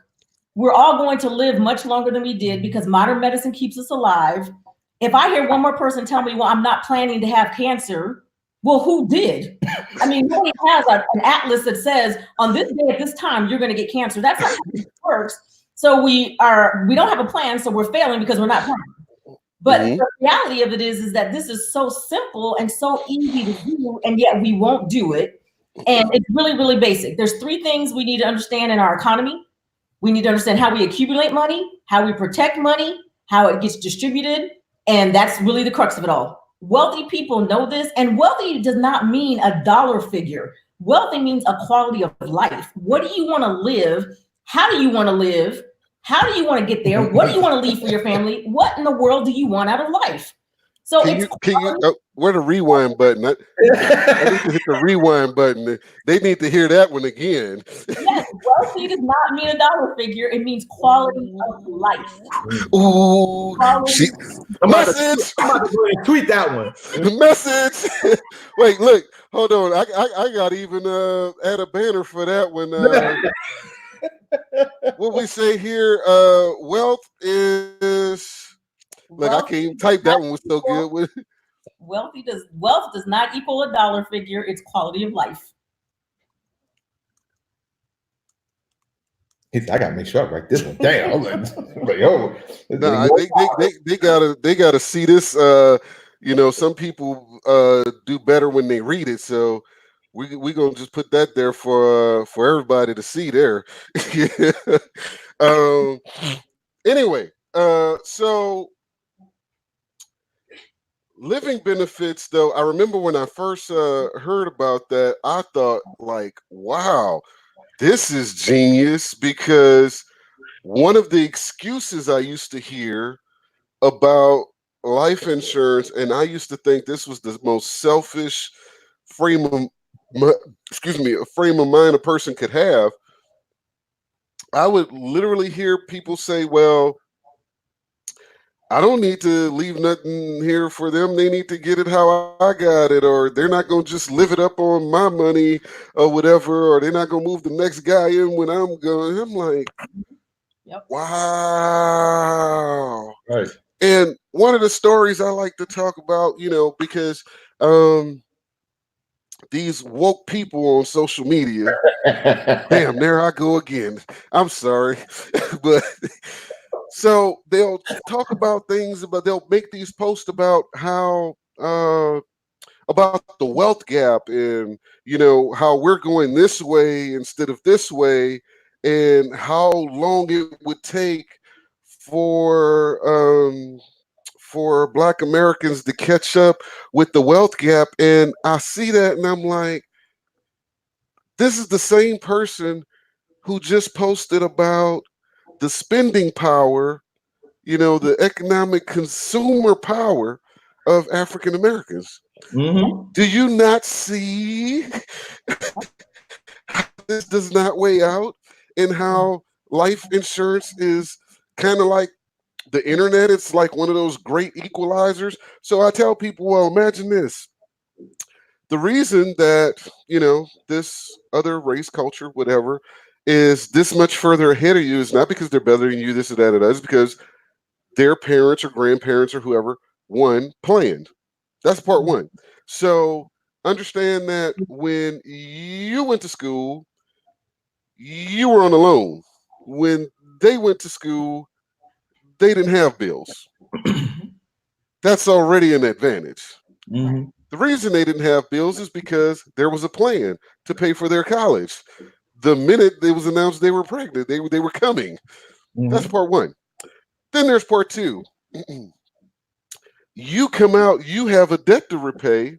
We're all going to live much longer than we did because modern medicine keeps us alive. If I hear one more person tell me, well, I'm not planning to have cancer, well, who did? I mean, nobody has an atlas that says on this day at this time, you're going to get cancer. That's not how it works. So we don't have a plan. So we're failing because we're not planning. But the reality of it is that this is so simple and so easy to do, and yet we won't do it. And it's really, really basic. There's 3 things we need to understand in our economy. We need to understand how we accumulate money, how we protect money, how it gets distributed. And that's really the crux of it all. Wealthy people know this, and wealthy does not mean a dollar figure. Wealthy means a quality of life. What do you want to live? How do you want to live? How do you want to get there? What do you want to leave for your family? What in the world do you want out of life? So where the rewind button? I need to hit the rewind button. They need to hear that one again. Yes, wealthy does not mean a dollar figure. It means quality of life. Ooh, message. I'm about to tweet that one. The message. Wait, look, hold on. I got to even add a banner for that one. What we say here? Wealth is. Look, I can't even type that one. Was so good with wealth does not equal a dollar figure. It's quality of life. I gotta make sure I write this one down. They gotta see this. Some people do better when they read it. So we gonna just put that there for everybody to see there. Anyway, so. Living benefits, though, I remember when I first heard about that, I thought, like, wow, this is genius, because one of the excuses I used to hear about life insurance, and I used to think this was the most selfish frame of mind a person could have. I would literally hear people say, well, I don't need to leave nothing here for them. They need to get it how I got it, or they're not going to just live it up on my money or whatever, or they're not going to move the next guy in when I'm going. I'm like, wow. Right. And one of the stories I like to talk about, because these woke people on social media, damn, there I go again. I'm sorry. But so they'll talk about things, but they'll make these posts about how about the wealth gap, and how we're going this way instead of this way, and how long it would take for Black Americans to catch up with the wealth gap. And I see that, and I'm like, this is the same person who just posted about the spending power, the economic consumer power of African Americans. Do you not see how this does not weigh out, and how life insurance is kind of like the internet? It's like one of those great equalizers. So I tell people, well, imagine this. The reason that, this other race, culture, whatever, is this much further ahead of you is not because they're better than you, this or that, or that. It's because their parents or grandparents or whoever, planned. That's part one. So understand that when you went to school, you were on a loan. When they went to school, they didn't have bills. That's already an advantage. The reason they didn't have bills is because there was a plan to pay for their college. The minute it was announced they were pregnant, they were coming. That's part one. Then there's part two. You come out, you have a debt to repay,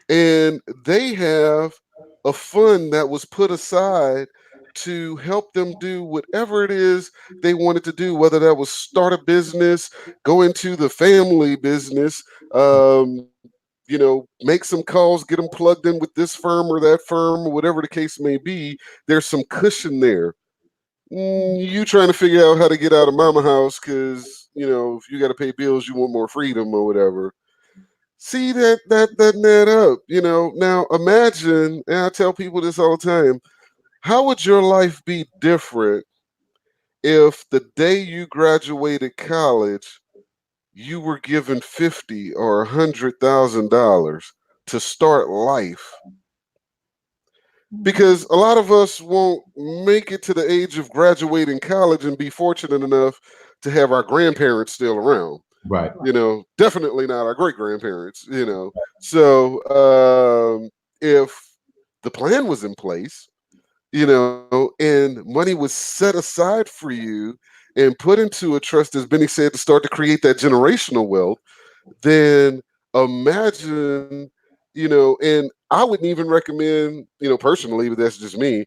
and they have a fund that was put aside to help them do whatever it is they wanted to do, whether that was start a business, go into the family business, make some calls, get them plugged in with this firm or that firm, or whatever the case may be. There's some cushion there. You trying to figure out how to get out of mama house because, if you got to pay bills, you want more freedom or whatever. See, that doesn't add up. Now imagine, and I tell people this all the time, how would your life be different if the day you graduated college, you were given $50,000 or $100,000 to start life? Because a lot of us won't make it to the age of graduating college and be fortunate enough to have our grandparents still around. Right. Definitely not our great grandparents, So if the plan was in place, and money was set aside for you and put into a trust, as Benny said, to start to create that generational wealth, then imagine, and I wouldn't even recommend, personally, but that's just me,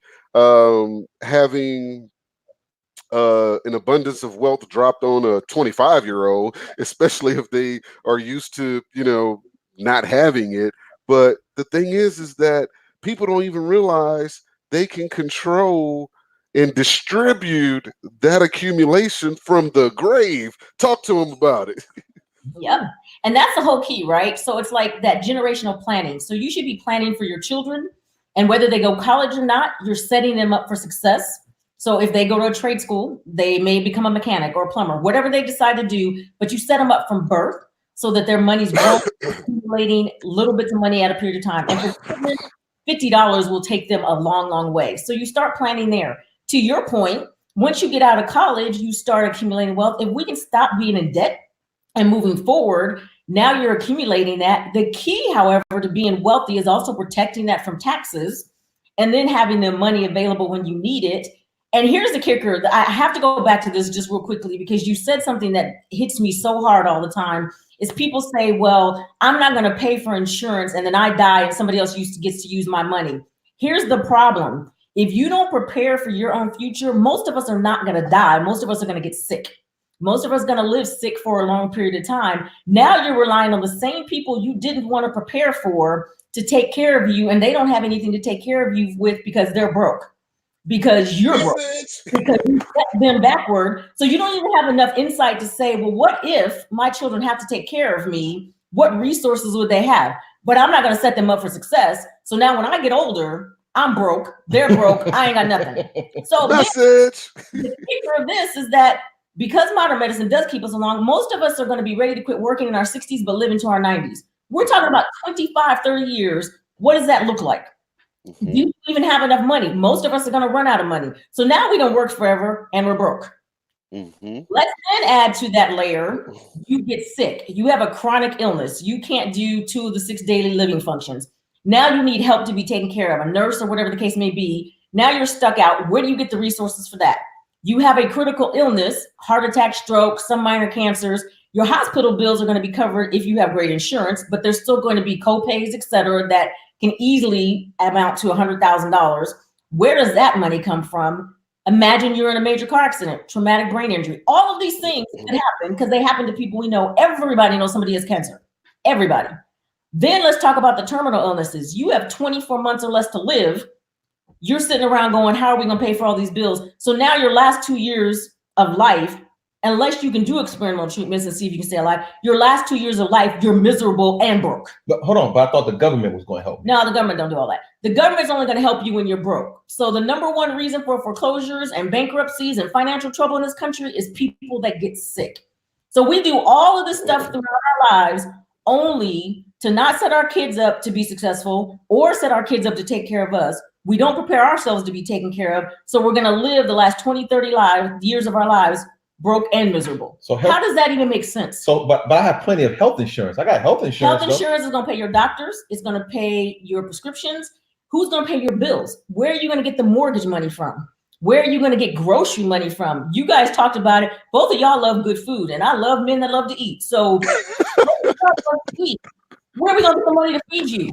having an abundance of wealth dropped on a 25-year-old, especially if they are used to, not having it. But the thing is that people don't even realize they can control and distribute that accumulation from the grave. Talk to them about it. Yep. And that's the whole key, right? So it's like that generational planning. So you should be planning for your children, and whether they go college or not, you're setting them up for success. So if they go to a trade school, they may become a mechanic or a plumber, whatever they decide to do, but you set them up from birth so that their money's accumulating little bits of money at a period of time. And for children, $50 will take them a long, long way. So you start planning there. To your point, once you get out of college, you start accumulating wealth. If we can stop being in debt and moving forward, now you're accumulating that. The key, however, to being wealthy is also protecting that from taxes and then having the money available when you need it. And here's the kicker. I have to go back to this just real quickly because you said something that hits me so hard all the time. Is people say, well, I'm not going to pay for insurance and then I die and somebody else gets to use my money. Here's the problem. If you don't prepare for your own future, most of us are not going to die. Most of us are going to get sick. Most of us are going to live sick for a long period of time. Now you're relying on the same people you didn't want to prepare for to take care of you, and they don't have anything to take care of you with because they're broke. Because you're broke, because you set them backward. So you don't even have enough insight to say, well, what if my children have to take care of me? What resources would they have? But I'm not going to set them up for success. So now when I get older, I'm broke, they're broke, I ain't got nothing. So the kicker of this is that because modern medicine does keep us along, most of us are going to be ready to quit working in our 60s, but live into our 90s. We're talking about 25, 30 years. What does that look like? Do you even have enough money? Most of us are going to run out of money. So now we don't work forever and we're broke. Let's then add to that layer, you get sick. You have a chronic illness. You can't do 2 of the 6 daily living functions. Now you need help to be taken care of, a nurse or whatever the case may be. Now you're stuck out. Where do you get the resources for that? You have a critical illness, heart attack, stroke, some minor cancers. Your hospital bills are going to be covered if you have great insurance, but there's still going to be co-pays, et cetera, that can easily amount to $100,000. Where does that money come from? Imagine you're in a major car accident, traumatic brain injury. All of these things can happen because they happen to people we know. Everybody knows somebody has cancer. Everybody. Then let's talk about the terminal illnesses. You have 24 months or less to live. You're sitting around going, how are we going to pay for all these bills? So now your last 2 years of life, unless you can do experimental treatments and see if you can stay alive, your last 2 years of life, you're miserable and broke. But hold on, but I thought the government was going to help. No, the government don't do all that. The government's only going to help you when you're broke. So the number one reason for foreclosures and bankruptcies and financial trouble in this country is people that get sick. So we do all of this stuff throughout our lives only to not set our kids up to be successful or set our kids up to take care of us. We don't prepare ourselves to be taken care of. So we're going to live the last 20, 30 years of our lives broke and miserable. So how does that even make sense? So, but I have plenty of health insurance. I got health insurance. Health insurance is going to pay your doctors. It's going to pay your prescriptions. Who's going to pay your bills? Where are you going to get the mortgage money from? Where are you going to get grocery money from? You guys talked about it. Both of y'all love good food, and I love men that love to eat. So where are we going to get the money to feed you?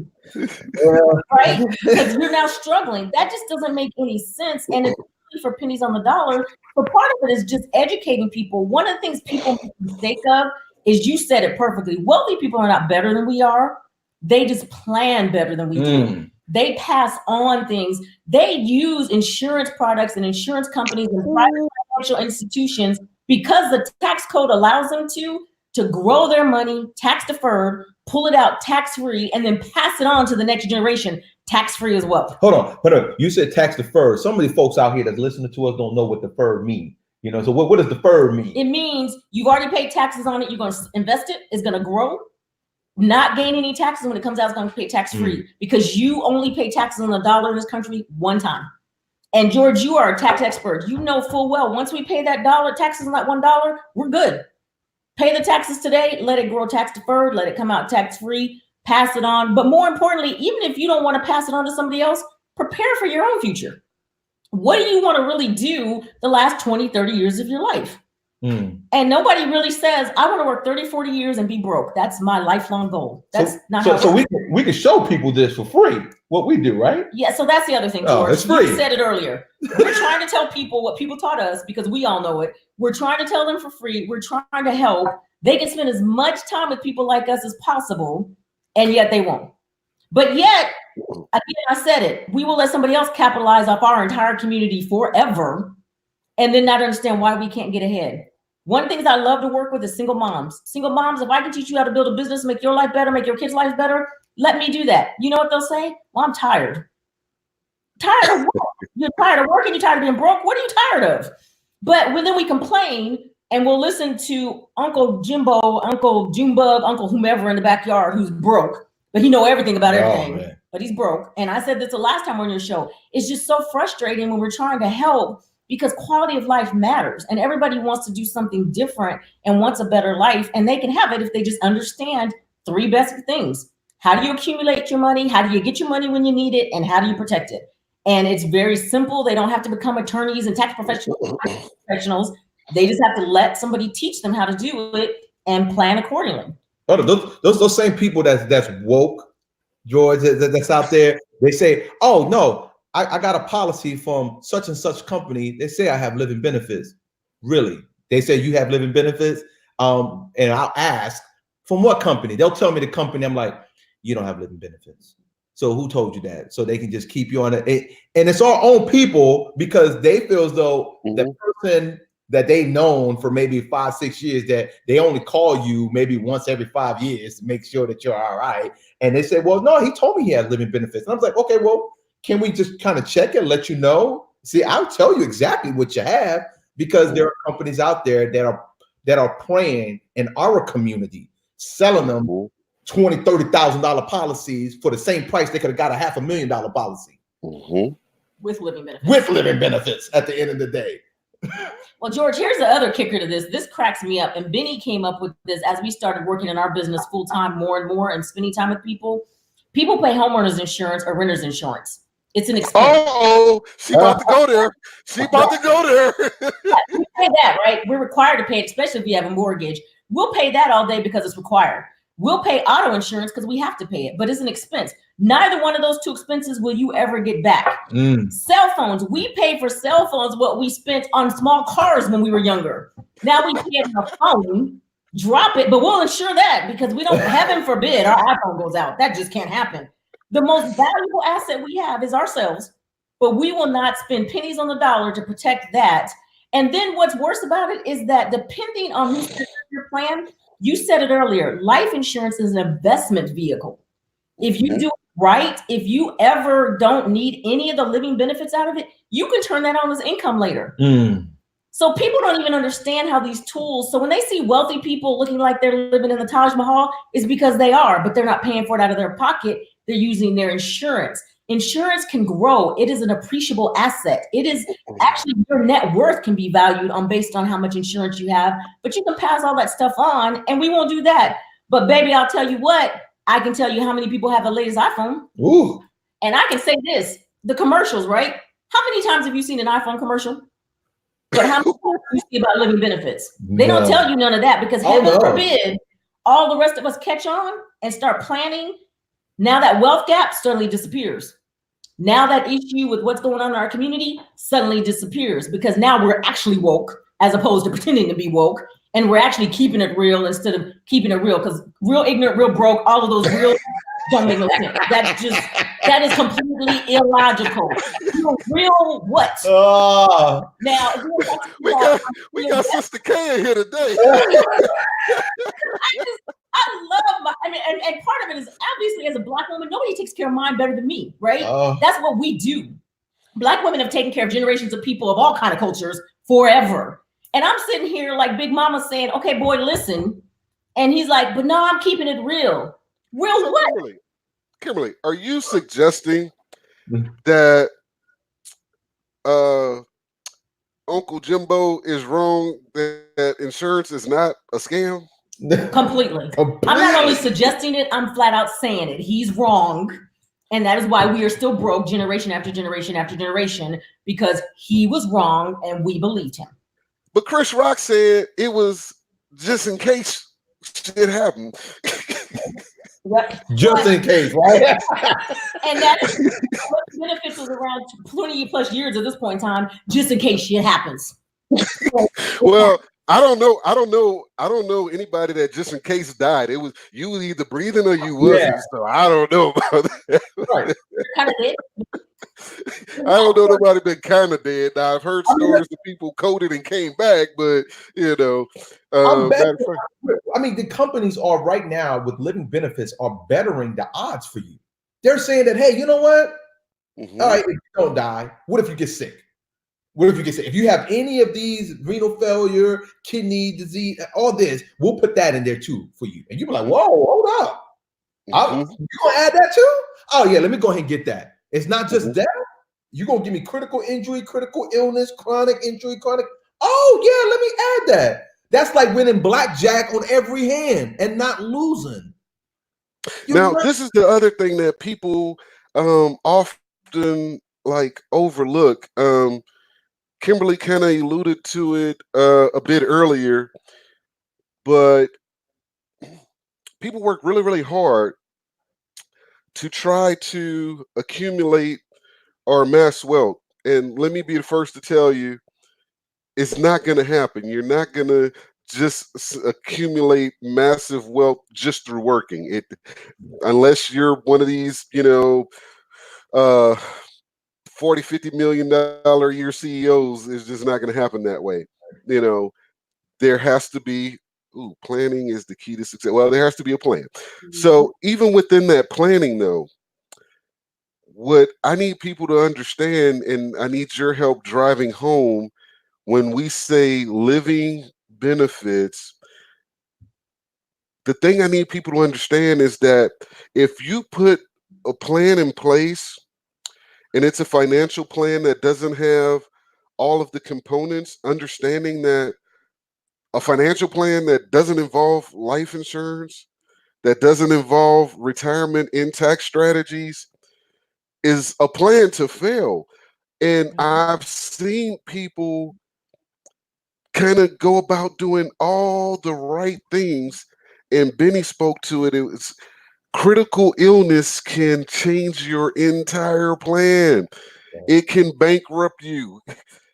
Right? Because you're now struggling. That just doesn't make any sense. And it's for pennies on the dollar. But part of it is just educating people. One of the things people make a mistake of is, you said it perfectly. Wealthy people are not better than we are. They just plan better than we do. They pass on things. They use insurance products and insurance companies and private financial institutions because the tax code allows them to grow their money, tax deferred, pull it out tax free, and then pass it on to the next generation tax free as well. Hold on. You said tax deferred. Some of the folks out here that's listening to us don't know what deferred mean. You know, so what does deferred mean? It means you've already paid taxes on it. You're going to invest it. It's going to grow. Not gain any taxes when it comes out. It's going to pay tax free because you only pay taxes on the dollar in this country one time. And George, you are a tax expert. You know full well once we pay that dollar taxes on that $1, we're good. Pay the taxes today. Let it grow tax deferred. Let it come out tax free. Pass it on. But more importantly, even if you don't want to pass it on to somebody else, prepare for your own future. What do you want to really do the last 20, 30 years of your life? And nobody really says, I want to work 30, 40 years and be broke. That's my lifelong goal. That's not how so we can show people this for free, what we do, right? Yeah, so that's the other thing, George. It's free. You said it earlier. We're trying to tell people what people taught us because we all know it. We're trying to tell them for free. We're trying to help. They can spend as much time with people like us as possible, and yet they won't. But yet, again, I said it, we will let somebody else capitalize off our entire community forever and then not understand why we can't get ahead. One of the things I love to work with is single moms. Single moms, if I can teach you how to build a business, make your life better, make your kids' life better, let me do that. You know what they'll say? Well, I'm tired. Tired of what? You're tired of working, you're tired of being broke. What are you tired of? But then we complain and we'll listen to Uncle Jimbo, Uncle Junebug, Uncle whomever in the backyard who's broke, but he know everything about everything, but he's broke. And I said this the last time on your show. It's just so frustrating when we're trying to help because quality of life matters and everybody wants to do something different and wants a better life, and they can have it if they just understand three basic things. How do you accumulate your money? How do you get your money when you need it? And how do you protect it? And it's very simple. They don't have to become attorneys and tax professionals. They just have to let somebody teach them how to do it and plan accordingly. Those same people that's woke, George, that's out there, they say, oh, no, I got a policy from such and such company. They say I have living benefits. Really? They say you have living benefits? And I'll ask, from what company? They'll tell me the company. I'm like, you don't have living benefits. So who told you that? So they can just keep you on it. And it's our own people because they feel as though the person that they've known for maybe 5-6 years, that they only call you maybe once every 5 years to make sure that you're all right. And they say, well, no, he told me he had living benefits. And I was like, okay, well, can we just kind of check it, let you know? See, I'll tell you exactly what you have because there are companies out there that are preying in our community, selling them $20,000, $30,000 policies for the same price they could have got a $500,000 policy. With living benefits. With living benefits at the end of the day. Well, George, here's the other kicker to this. This cracks me up. And Benny came up with this as we started working in our business full time more and more and spending time with people. People pay homeowners insurance or renters insurance. It's an expense. Oh, she about to go there. She about to go there. We pay that, right? We're required to pay it, especially if you have a mortgage. We'll pay that all day because it's required. We'll pay auto insurance because we have to pay it, but it's an expense. Neither one of those two expenses will you ever get back. Cell phones, we pay for cell phones what we spent on small cars when we were younger. Now we pay on a phone, drop it, but we'll insure that because we don't, heaven forbid, our iPhone goes out. That just can't happen. The most valuable asset we have is ourselves, but we will not spend pennies on the dollar to protect that. And then what's worse about it is that depending on who's in your plan, you said it earlier, life insurance is an investment vehicle. If you do it right, if you ever don't need any of the living benefits out of it, you can turn that on as income later. So people don't even understand how these tools, so when they see wealthy people looking like they're living in the Taj Mahal, it's because they are, but they're not paying for it out of their pocket. They're using their insurance. Insurance can grow. It is an appreciable asset. It is actually your net worth can be valued based on how much insurance you have, but you can pass all that stuff on, and we won't do that. But baby, I'll tell you what, I can tell you how many people have the latest iPhone. Ooh. And I can say this, the commercials, right? How many times have you seen an iPhone commercial? But how many times do you see about living benefits? They don't tell you none of that, because heaven forbid all the rest of us catch on and start planning. Now that wealth gap suddenly disappears. Now that issue with what's going on in our community suddenly disappears, because now we're actually woke as opposed to pretending to be woke. And we're actually keeping it real instead of keeping it real, because real ignorant, real broke, all of those real don't make no sense. That is completely illogical. Real what? Now we got Sister K in here today. I love and part of it is obviously, as a Black woman, nobody takes care of mine better than me, right? That's what we do. Black women have taken care of generations of people of all kind of cultures forever. And I'm sitting here like Big Mama saying, okay, boy, listen. And he's like, but no, I'm keeping it real. Real so what? Kimberly, are you suggesting that Uncle Jimbo is wrong, that insurance is not a scam? Completely. I'm not only suggesting it, I'm flat out saying it. He's wrong. And that is why we are still broke generation after generation after generation, because he was wrong and we believed him. But Chris Rock said it was just in case shit happened. Just in case, right? And that is what benefits was around 20 plus years at this point in time, just in case shit happens. Well, I don't know anybody that just in case died. It was you was either breathing or you wasn't. Yeah. So I don't know about that. Right. Kind of dead. I don't know nobody been kind of dead. Now I've heard stories of people coded and came back, but you know, I mean, the companies are right now with living benefits are bettering the odds for you. They're saying that, hey, you know what? All right, if you don't die, what if you get sick? What if you get sick? If you have any of these renal failure, kidney disease, all this, we'll put that in there too for you. And you'll be like, whoa, hold up. You gonna add that too? Oh yeah, let me go ahead and get that. It's not just that. You're gonna give me critical injury, critical illness, chronic injury, chronic. Oh yeah, let me add that. That's like winning blackjack on every hand and not losing. This is the other thing that people often like overlook. Kimberly kind of alluded to it a bit earlier, but people work really, really hard to try to accumulate or amass wealth. And let me be the first to tell you, it's not going to happen. You're not going to just accumulate massive wealth just through working. Unless you're one of these, 40, $50 million a year CEOs, is just not going to happen that way. There has to be, planning is the key to success. Well, there has to be a plan. So even within that planning though, what I need people to understand, and I need your help driving home, when we say living benefits, the thing I need people to understand is that if you put a plan in place, and it's a financial plan that doesn't have all of the components, understanding that a financial plan that doesn't involve life insurance, that doesn't involve retirement and tax strategies, is a plan to fail. And I've seen people kind of go about doing all the right things, and Benny spoke to it. It was critical illness can change your entire plan. It can bankrupt you.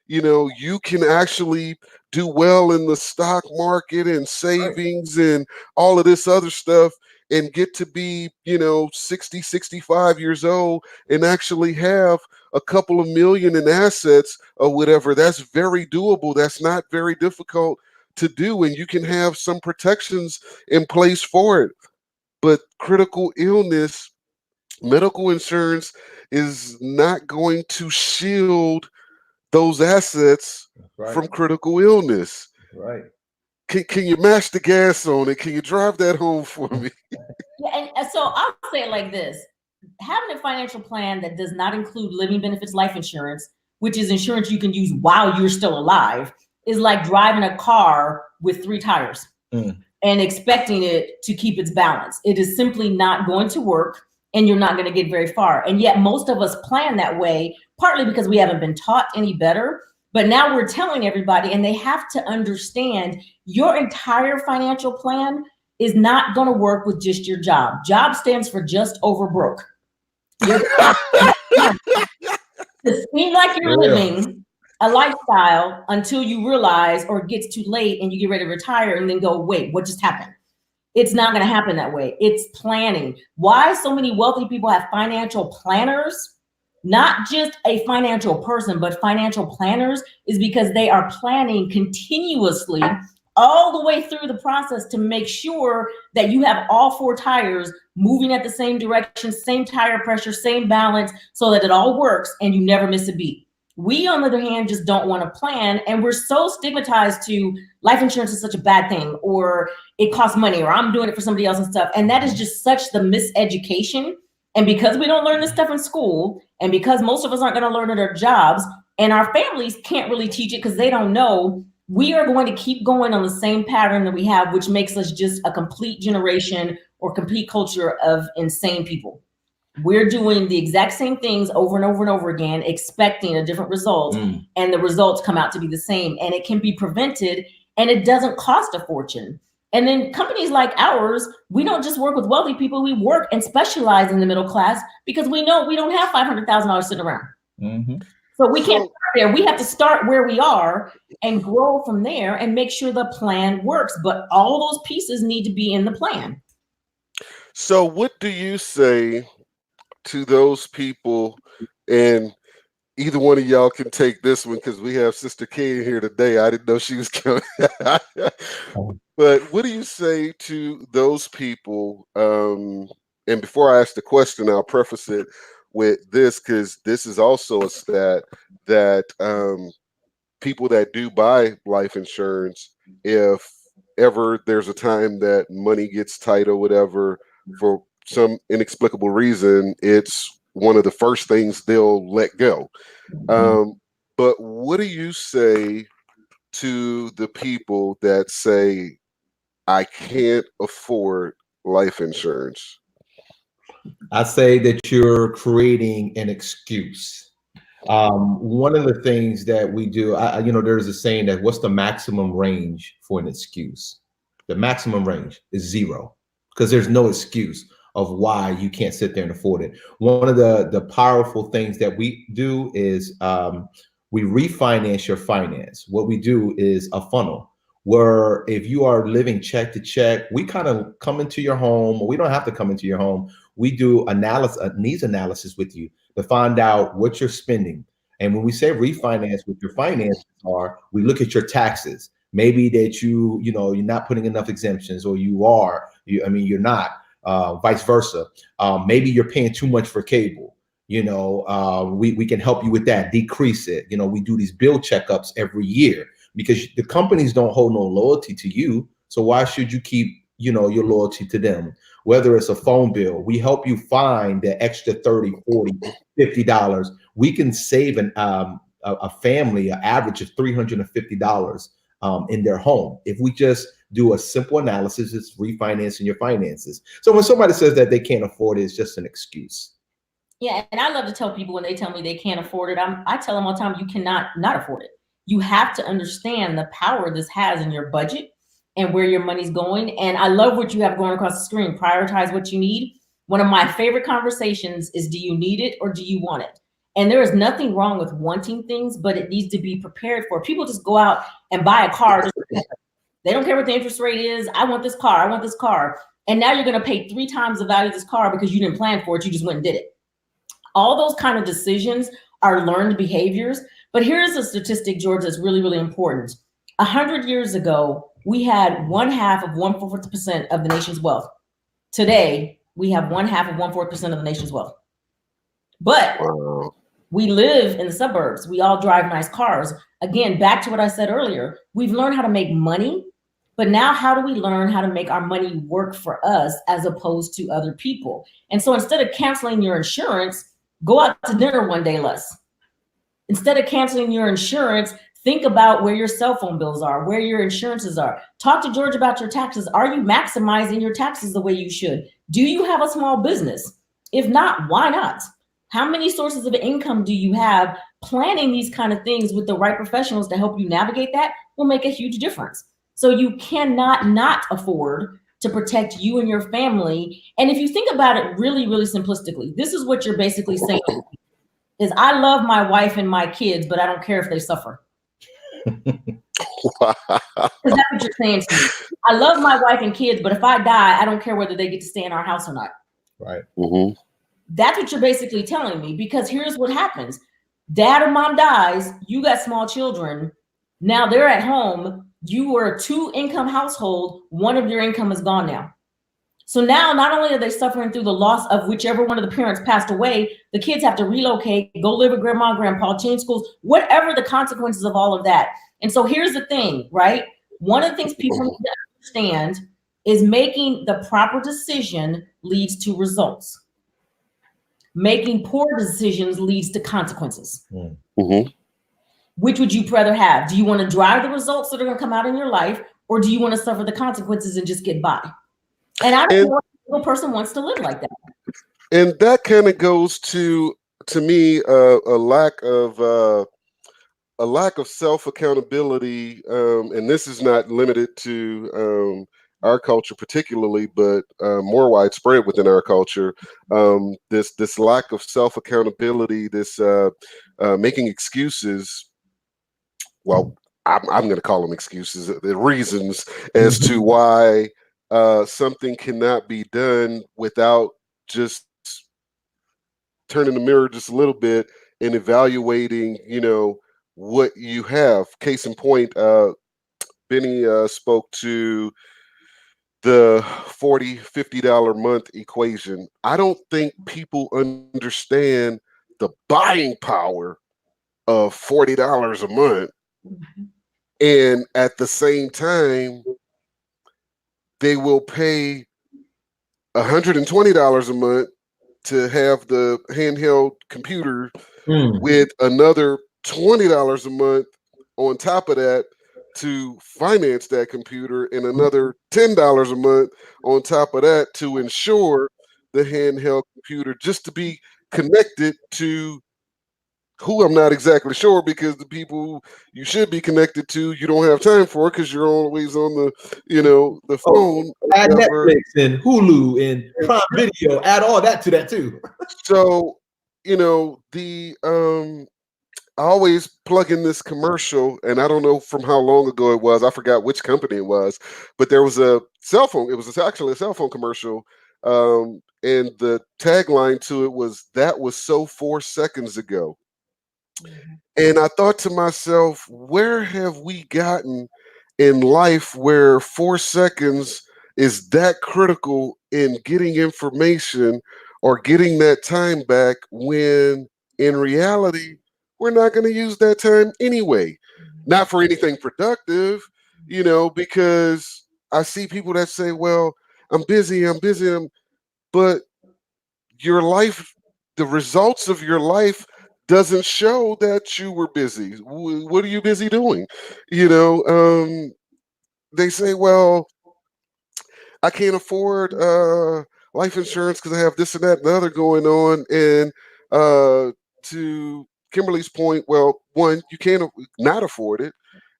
You can actually do well in the stock market and savings and all of this other stuff and get to be, 60, 65 years old and actually have a couple of million in assets or whatever. That's very doable. That's not very difficult to do. And you can have some protections in place for it. But critical illness, medical insurance is not going to shield those assets from critical illness. Right. Can you mash the gas on it? Can you drive that home for me? Yeah, and so I'll say it like this. having a financial plan that does not include living benefits life insurance, which is insurance you can use while you're still alive, is like driving a car with 3 tires and expecting it to keep its balance. It is simply not going to work, and you're not going to get very far. And yet most of us plan that way, partly because we haven't been taught any better. But now we're telling everybody, and they have to understand your entire financial plan is not going to work with just your job. Job stands for just over broke. It seems like you're living a lifestyle until you realize, or it gets too late and you get ready to retire and then go, wait, what just happened? It's not going to happen that way. It's planning. Why so many wealthy people have financial planners, not just a financial person, but financial planners, is because they are planning continuously all the way through the process to make sure that you have all 4 tires moving at the same direction, same tire pressure, same balance, so that it all works and you never miss a beat. We, on the other hand, just don't want to plan, and we're so stigmatized to life insurance is such a bad thing, or it costs money, or I'm doing it for somebody else and stuff. And that is just such the miseducation. And because we don't learn this stuff in school, and because most of us aren't going to learn at our jobs, and our families can't really teach it because they don't know, we are going to keep going on the same pattern that we have, which makes us just a complete generation or complete culture of insane people. We're doing the exact same things over and over and over again, expecting a different result, and the results come out to be the same. And it can be prevented, and it doesn't cost a fortune. And then companies like ours, we don't just work with wealthy people, we work and specialize in the middle class because we know we don't have $500,000 sitting around. So we can't start there. We have to start where we are and grow from there and make sure the plan works. But all those pieces need to be in the plan. So what do you say to those people, and either one of y'all can take this one because we have Sister Kay in here today. I didn't know she was coming. But what do you say to those people? And before I ask the question, I'll preface it with this, because this is also a stat that people that do buy life insurance, if ever there's a time that money gets tight or whatever, for some inexplicable reason, it's one of the first things they'll let go. But what do you say to the people that say, I can't afford life insurance? I say that you're creating an excuse. One of the things that we do, there's a saying that what's the maximum range for an excuse? The maximum range is 0, because there's no excuse of why you can't sit there and afford it. One of the powerful things that we do is we refinance your finance. What we do is a funnel, where if you are living check to check, we kind of come into your home, or we don't have to come into your home. We do a needs analysis with you to find out what you're spending. And when we say refinance, what your finances are, we look at your taxes. Maybe that you're not putting enough exemptions, or you're not. Vice versa. Maybe you're paying too much for cable. We can help you with that, decrease it. We do these bill checkups every year, because the companies don't hold no loyalty to you. So why should you keep, your loyalty to them? Whether it's a phone bill, we help you find the extra $30, $40, $50. We can save a family an average of $350 in their home if we just do a simple analysis. It's refinancing your finances. So when somebody says that they can't afford it, it's just an excuse. Yeah, and I love to tell people when they tell me they can't afford it, I tell them all the time, you cannot not afford it. You have to understand the power this has in your budget and where your money's going. And I love what you have going across the screen. Prioritize what you need. One of my favorite conversations is, do you need it or do you want it? And there is nothing wrong with wanting things, but it needs to be prepared for. People just go out and buy a car. They don't care what the interest rate is. I want this car. I want this car. And now you're going to pay 3 times the value of this car because you didn't plan for it. You just went and did it. All those kind of decisions are learned behaviors. But here's a statistic, George, that's really, really important. 100 years ago, we had 1/2 of 1/4% of the nation's wealth. Today, we have 1/2 of 1/4% of the nation's wealth. But we live in the suburbs. We all drive nice cars. Again, back to what I said earlier, we've learned how to make money, But now how do we learn how to make our money work for us as opposed to other people? And so instead of canceling your insurance, go out to dinner one day less. Instead of canceling your insurance, think about where your cell phone bills are, where your insurances are. Talk to George about your taxes. Are you maximizing your taxes the way you should? Do you have a small business? If not, why not? How many sources of income do you have? Planning these kind of things with the right professionals to help you navigate that will make a huge difference. So you cannot not afford to protect you and your family. And if you think about it really, really simplistically, this is what you're basically saying is I love my wife and my kids, but I don't care if they suffer. Wow. Because that's what you're saying to me. I love my wife and kids, but if I die, I don't care whether they get to stay in our house or not. Right. Mm-hmm. That's what you're basically telling me, because here's what happens. Dad or mom dies, you got small children. Now they're at home. You were a 2-income household. One of your income is gone now. So now not only are they suffering through the loss of whichever one of the parents passed away, the kids have to relocate, go live with grandma, grandpa, change schools, whatever the consequences of all of that. And so here's the thing, right? One of the things people need to understand is making the proper decision leads to results. Making poor decisions leads to consequences. Mm-hmm. Which would you rather have? Do you want to drive the results that are going to come out in your life, or do you want to suffer the consequences and just get by? And I don't know what a single person wants to live like that. And that kind of goes to me a lack of self accountability, and this is not limited to our culture particularly, but more widespread within our culture. This lack of self accountability, this making excuses. Well, I'm going to call them excuses, the reasons as to why something cannot be done without just turning the mirror just a little bit and evaluating, what you have. Case in point, Benny spoke to the $40-$50 a month equation. I don't think people understand the buying power of $40 a month. And at the same time, they will pay $120 a month to have the handheld computer with another $20 a month on top of that to finance that computer, and another $10 a month on top of that to ensure the handheld computer, just to be connected to who I'm not exactly sure, because the people you should be connected to, you don't have time for because you're always on the phone. Add Netflix and Hulu and Prime Video, add all that to that too. So, I always plug in this commercial, and I don't know from how long ago it was. I forgot which company it was, but there was a cell phone. It was actually a cell phone commercial. And the tagline to it was, "That was so 4 seconds ago." And I thought to myself, where have we gotten in life where 4 seconds is that critical in getting information or getting that time back, when in reality, we're not going to use that time anyway, not for anything productive, because I see people that say, well, I'm busy, but your life, the results of your life doesn't show that you were busy. What are you busy doing? They say, well, I can't afford life insurance because I have this and that and the other going on. And to Kimberly's point, well, one, you can't not afford it.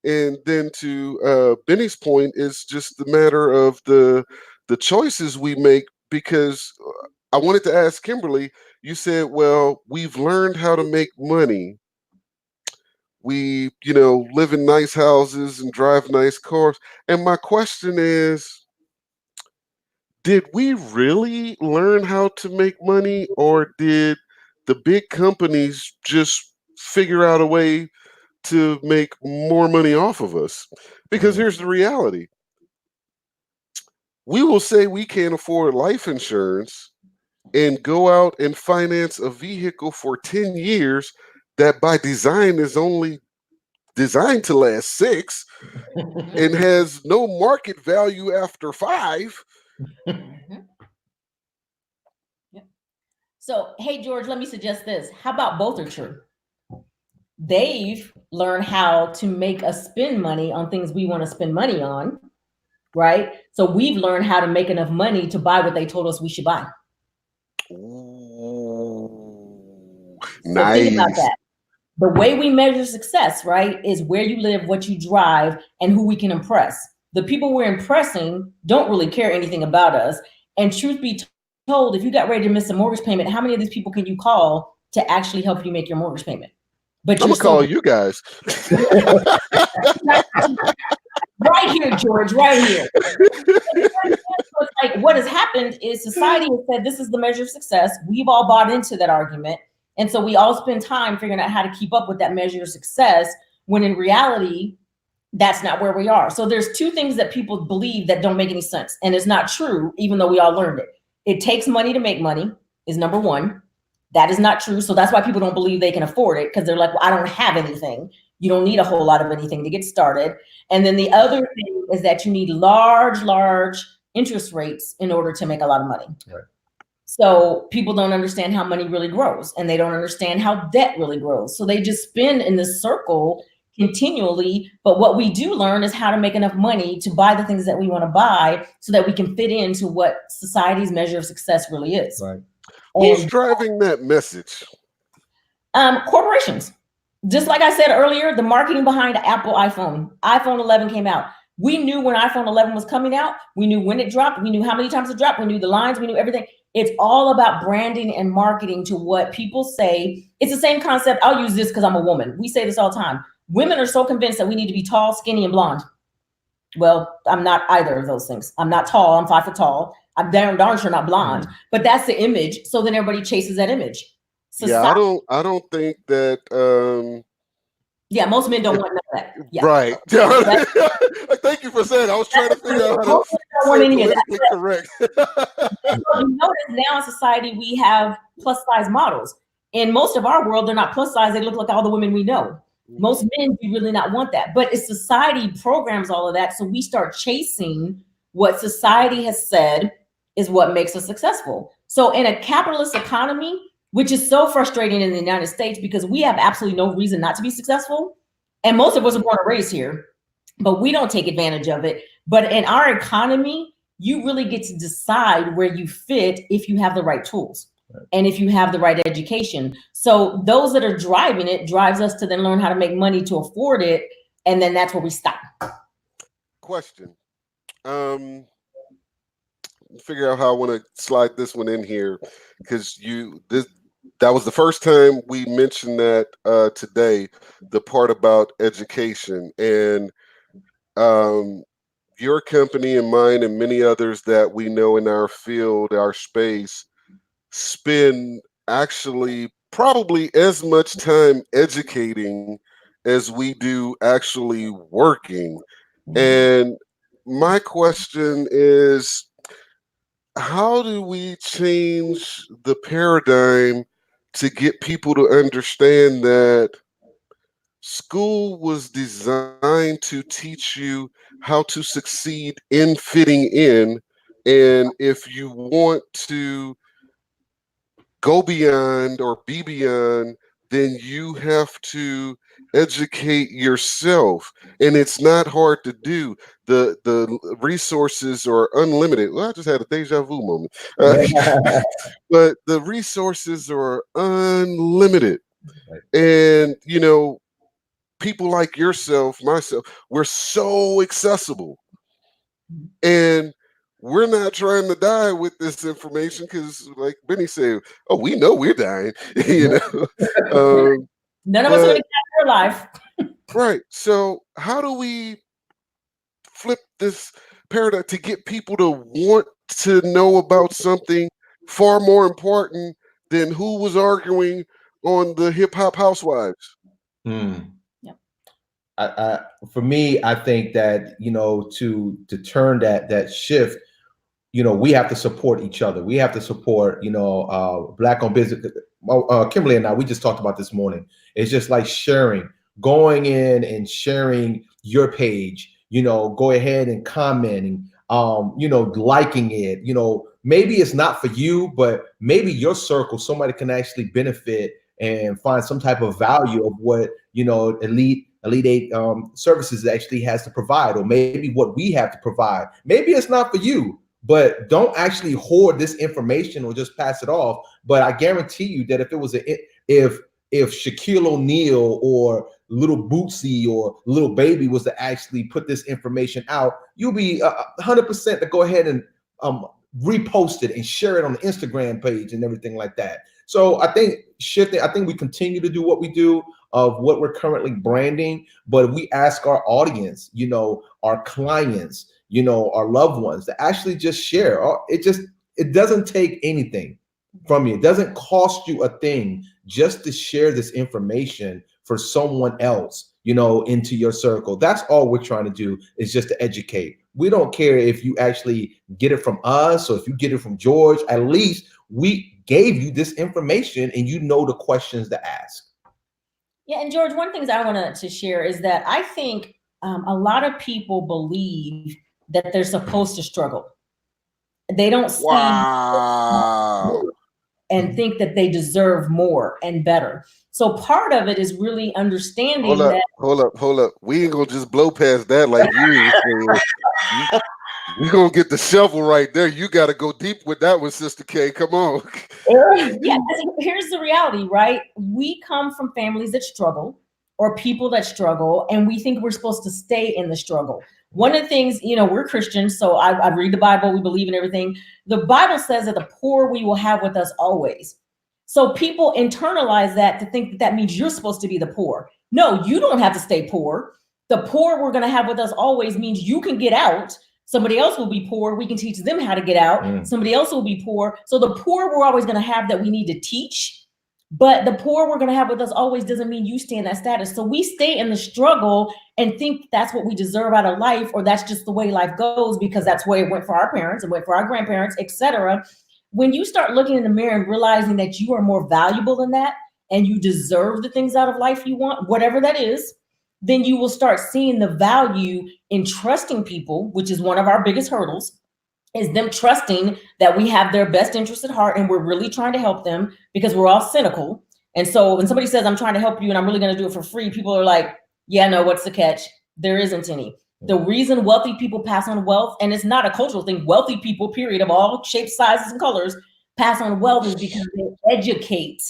And then to Benny's point, is just the matter of the choices we make. Because I wanted to ask Kimberly, you said, well, we've learned how to make money. We, live in nice houses and drive nice cars. And my question is, did we really learn how to make money, or did the big companies just figure out a way to make more money off of us? Because here's the reality. We will say we can't afford life insurance and go out and finance a vehicle for 10 years that by design is only designed to last 6 and has no market value after 5. So, hey, George, let me suggest this. How about both are true? They've learned how to make us spend money on things we want to spend money on, right? So we've learned how to make enough money to buy what they told us we should buy. Ooh, So nice. think about that. The way we measure success, right, is where you live, what you drive, and who we can impress. The people we're impressing don't really care anything about us. And truth be told, if you got ready to miss a mortgage payment, how many of these people can you call to actually help you make your mortgage payment? But I'm gonna call you guys. Right here, George, right here. So it's like what has happened is society has said this is the measure of success. We've all bought into that argument. And so we all spend time figuring out how to keep up with that measure of success when in reality, that's not where we are. So there's two things that people believe that don't make any sense. And it's not true, even though we all learned it. It takes money to make money is number one. That is not true. So that's why people don't believe they can afford it, because they're like, well, I don't have anything. You don't need a whole lot of anything to get started. And then the other thing is that you need large interest rates in order to make a lot of money. Right. So people don't understand how money really grows, and they don't understand how debt really grows. So they just spin in this circle continually. But what we do learn is how to make enough money to buy the things that we want to buy so that we can fit into what society's measure of success really is. Right. Who's driving that message? Corporations. Just like I said earlier, the marketing behind Apple iPhone 11 came out. We knew when iPhone 11 was coming out. We knew when it dropped. We knew how many times it dropped. We knew the lines. We knew everything. It's all about branding and marketing to what people say. It's the same concept. I'll use this because I'm a woman. We say this all the time. Women are so convinced that we need to be tall, skinny, and blonde. Well, I'm not either of those things. I'm not tall. I'm 5 foot tall. I'm darn sure not blonde. But that's the image. So then everybody chases that image. Society, yeah, I don't think that. Yeah, most men don't want none of that. Yeah. Right. Thank you for saying. I was trying to figure out how to say politically correct. So you notice now in society we have plus size models. In most of our world, they're not plus size. They look like all the women we know. Most men do really not want that, but it's society programs all of that. So we start chasing what society has said is what makes us successful. So in a capitalist economy, which is so frustrating in the United States because we have absolutely no reason not to be successful. And most of us are born and raised here, but we don't take advantage of it. But in our economy, you really get to decide where you fit if you have the right tools. And if you have the right education. So those that are driving it drives us to then learn how to make money to afford it. And then that's where we stop. Question. Figure out how I want to slide this one in here, because that was the first time we mentioned that today, the part about education. And your company and mine and many others that we know in our field, our space, spend actually probably as much time educating as we do actually working. And my question is, how do we change the paradigm to get people to understand that school was designed to teach you how to succeed in fitting in? And if you want to go beyond or be beyond, then you have to educate yourself. And it's not hard to do. The resources are unlimited. Well, I just had a deja vu moment. But the resources are unlimited. And, people like yourself, myself, we're so accessible. And we're not trying to die with this information because, like Benny said, oh, we know we're dying. None of us are going to capture your life. Right. So how do we flip this paradigm to get people to want to know about something far more important than who was arguing on the Hip Hop Housewives? For me, I think that, to turn that shift, we have to support each other. We have to support, Black-owned business. Kimberly and I, we just talked about this morning. It's just like sharing. going in and sharing your page, go ahead and commenting, liking it, maybe it's not for you, but maybe your circle, somebody can actually benefit and find some type of value of what, Elite Eight Services actually has to provide, or maybe what we have to provide. Maybe it's not for you, but don't actually hoard this information or just pass it off. But I guarantee you that if it was if Shaquille O'Neal or Little Bootsy or Little Baby was to actually put this information out, you'll be 100% to go ahead and repost it and share it on the Instagram page and everything like that. So I think we continue to do what we do of what we're currently branding, but we ask our audience, our clients, our loved ones to actually just share. It doesn't take anything from you. It doesn't cost you a thing just to share this information for someone else, into your circle. That's all we're trying to do, is just to educate. We don't care if you actually get it from us or if you get it from George. At least we gave you this information and the questions to ask. Yeah, and George, one thing I wanted to share is that I think a lot of people believe that they're supposed to struggle. They don't see and think that they deserve more and better. So part of it is really understanding that. Hold up. We ain't gonna just blow past that like you. We're gonna get the shovel right there. You got to go deep with that one, Sister K. Come on. Yeah, here's the reality, right? We come from families that struggle or people that struggle, and we think we're supposed to stay in the struggle. One of the things, we're Christians, so I read the Bible, we believe in everything. The Bible says that the poor we will have with us always. So people internalize that to think that means you're supposed to be the poor. No, you don't have to stay poor. The poor we're going to have with us always means you can get out. Somebody else will be poor. We can teach them how to get out. Somebody else will be poor. So the poor we're always going to have that we need to teach. But the poor we're going to have with us always doesn't mean you stay in that status. So we stay in the struggle and think that's what we deserve out of life, or that's just the way life goes because that's the way it went for our parents, it went for our grandparents, etc. When you start looking in the mirror and realizing that you are more valuable than that and you deserve the things out of life you want, whatever that is, then you will start seeing the value in trusting people, which is one of our biggest hurdles, is them trusting that we have their best interest at heart and we're really trying to help them, because we're all cynical. And so when somebody says, I'm trying to help you and I'm really going to do it for free, people are like, yeah, no, what's the catch? There isn't any. The reason wealthy people pass on wealth, and it's not a cultural thing, wealthy people, period, of all shapes, sizes, and colors, pass on wealth is because they educate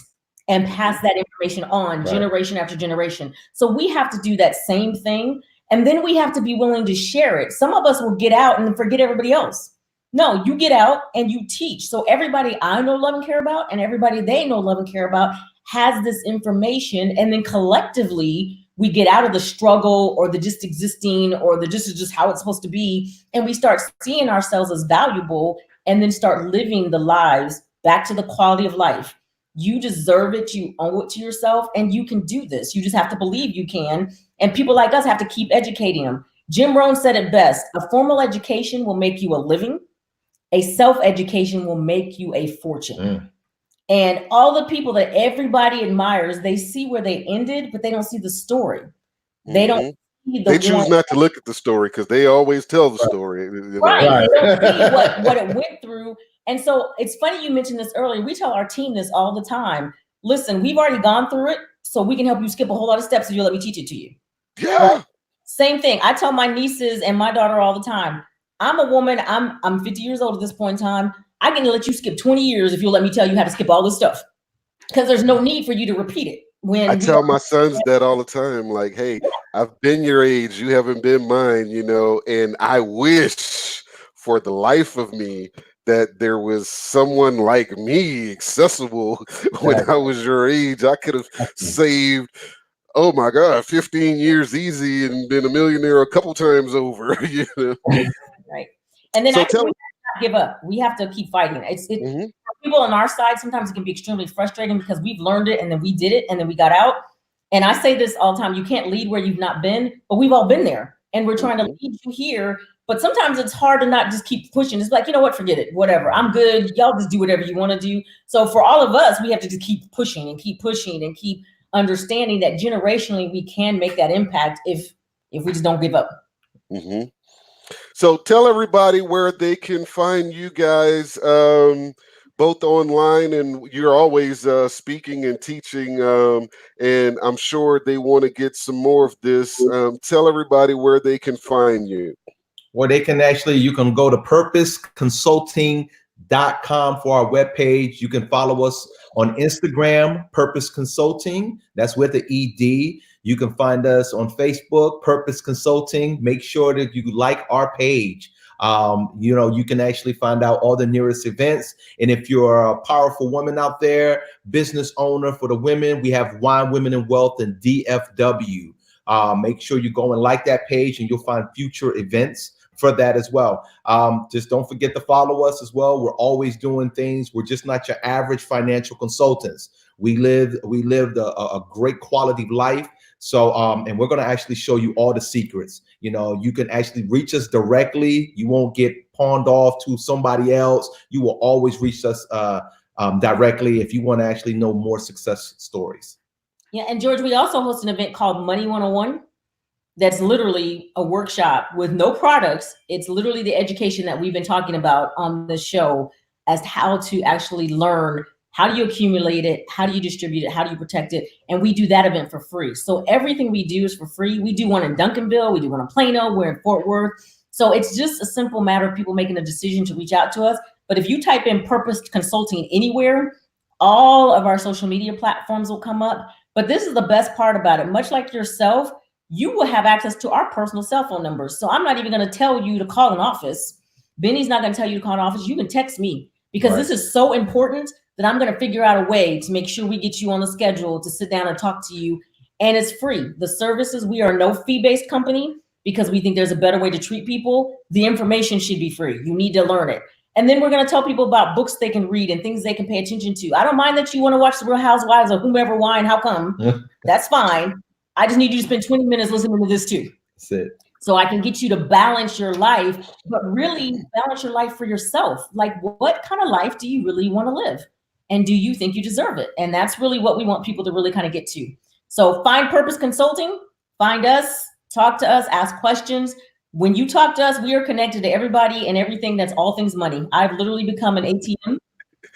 and pass that information on generation after generation. So we have to do that same thing. And then we have to be willing to share it. Some of us will get out and forget everybody else. No, you get out and you teach. So everybody I know, love, and care about, and everybody they know, love, and care about has this information. And then collectively, we get out of the struggle or the just existing or the just is just how it's supposed to be. And we start seeing ourselves as valuable and then start living the lives back to the quality of life. You deserve it. You owe it to yourself, and you can do this. You just have to believe you can. And people like us have to keep educating them. Jim Rohn said it best: a formal education will make you a living. A self-education will make you a fortune. And all the people that everybody admires, they see where they ended, but they don't see the story. They don't see They choose not to look at the story because they always tell the story. Right. They don't see what it went through. And so it's funny you mentioned this earlier. We tell our team this all the time. Listen, we've already gone through it, so we can help you skip a whole lot of steps if you let me teach it to you. Yeah. Right? Same thing. I tell my nieces and my daughter all the time. I'm a woman. I'm 50 years old at this point in time. I can let you skip 20 years if you'll let me tell you how to skip all this stuff, because there's no need for you to repeat it. When I tell my sons that all the time, like, hey, I've been your age, you haven't been mine, and I wish for the life of me that there was someone like me accessible when I was your age. I could have saved, oh my God, 15 years easy and been a millionaire a couple times over. Right. And then we have to give up. We have to keep fighting. For people on our side, sometimes it can be extremely frustrating because we've learned it and then we did it and then we got out. And I say this all the time: you can't lead where you've not been, but we've all been there and we're trying to lead you here. But sometimes it's hard to not just keep pushing. It's like, you know what, forget it, whatever. I'm good. Y'all just do whatever you want to do. So for all of us, we have to just keep pushing and keep understanding that generationally we can make that impact if we just don't give up. Mm-hmm. So tell everybody where they can find you guys, both online, and you're always speaking and teaching, and I'm sure they want to get some more of this. Tell everybody where they can find you. Well, you can go to purposeconsulting.com for our webpage. You can follow us on Instagram, Purpose Consulting. That's with the ED. You can find us on Facebook, Purpose Consulting. Make sure that you like our page. You can actually find out all the nearest events. And if you're a powerful woman out there, business owner for the women, we have Wine, Women, and Wealth and DFW. Make sure you go and like that page, and you'll find future events for that as well. Just don't forget to follow us as well. We're always doing things. We're just not your average financial consultants. We lived a great quality of life. So, and we're going to actually show you all the secrets. You can actually reach us directly. You won't get pawned off to somebody else. You will always reach us directly if you want to actually know more success stories. Yeah, and George, we also host an event called Money 101. That's literally a workshop with no products. It's literally the education that we've been talking about on the show as to how to actually learn. How do you accumulate it? How do you distribute it? How do you protect it? And we do that event for free. So everything we do is for free. We do one in Duncanville. We do one in Plano. We're in Fort Worth. So it's just a simple matter of people making a decision to reach out to us. But if you type in Purpose Consulting anywhere, all of our social media platforms will come up. But this is the best part about it. Much like yourself, you will have access to our personal cell phone numbers. So I'm not even going to tell you to call an office. Benny's not going to tell you to call an office. You can text me because This is so important that I'm going to figure out a way to make sure we get you on the schedule to sit down and talk to you. And it's free. The services, we are no fee-based company because we think there's a better way to treat people. The information should be free. You need to learn it. And then we're going to tell people about books they can read and things they can pay attention to. I don't mind that you want to watch The Real Housewives or whomever, why, and how come. That's fine. I just need you to spend 20 minutes listening to this too. That's it. So I can get you to balance your life, but really balance your life for yourself. Like, what kind of life do you really want to live? And do you think you deserve it? And that's really what we want people to really kind of get to. So find Purpose Consulting, find us, talk to us, ask questions. When you talk to us, we are connected to everybody and everything that's all things money. I've literally become an ATM.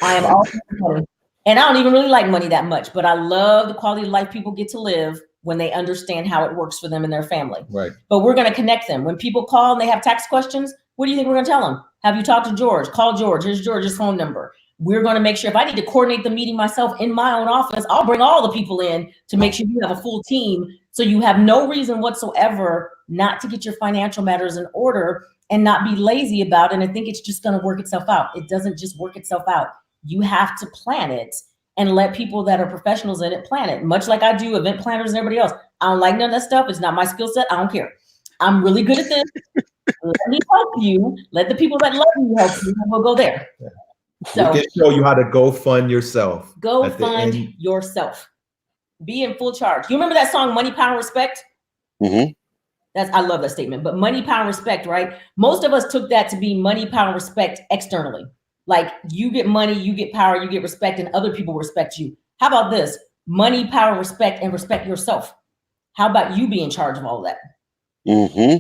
I am all things money. And I don't even really like money that much, but I love the quality of life people get to live when they understand how it works for them and their family. Right. But we're going to connect them. When people call and they have tax questions, what do you think we're going to tell them? Have you talked to George? Call George. Here's George's phone number. We're going to make sure if I need to coordinate the meeting myself in my own office, I'll bring all the people in to make sure you have a full team. So you have no reason whatsoever not to get your financial matters in order and not be lazy about it. And I think it's just going to work itself out. It doesn't just work itself out. You have to plan it and let people that are professionals in it plan it. Much like I do event planners and everybody else. I don't like none of that stuff. It's not my skill set. I don't care. I'm really good at this. Let me help you. Let the people that love you help you, and we'll go there. So we can show you how to go fund yourself. Go fund yourself. Be in full charge. You remember that song, Money, Power, Respect? Mm-hmm. I love that statement. But money, power, respect, right? Most of us took that to be money, power, respect externally. Like you get money, you get power, you get respect, and other people respect you. How about this? Money, power, respect, and respect yourself. How about you be in charge of all of that? Mm-hmm.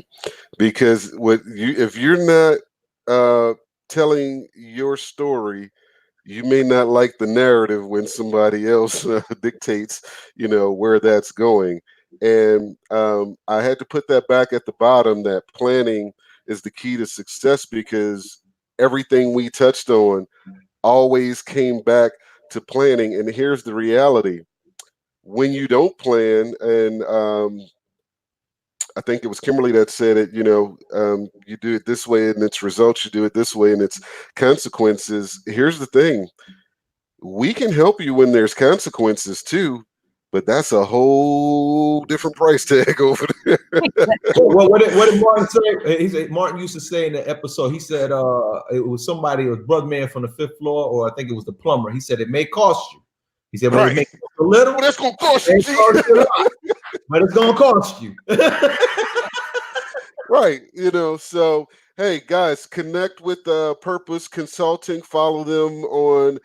Because if you're not telling your story, you may not like the narrative when somebody else dictates, where that's going. And I had to put that back at the bottom, that planning is the key to success, because everything we touched on always came back to planning. And here's the reality. When you don't plan, and I think it was Kimberly that said it, you do it this way and its results, you do it this way and its consequences. Here's the thing. We can help you when there's consequences too, but that's a whole different price tag over there. Well, what did Martin say? He said, Martin used to say in the episode, he said it was somebody, it was Brother Man from the 5th floor, or I think it was the plumber. He said, it may cost you. He said, well, it may cost a little, but it's going to cost you. But it's going to cost you. Right. So, hey, guys, connect with Purpose Consulting. Follow them on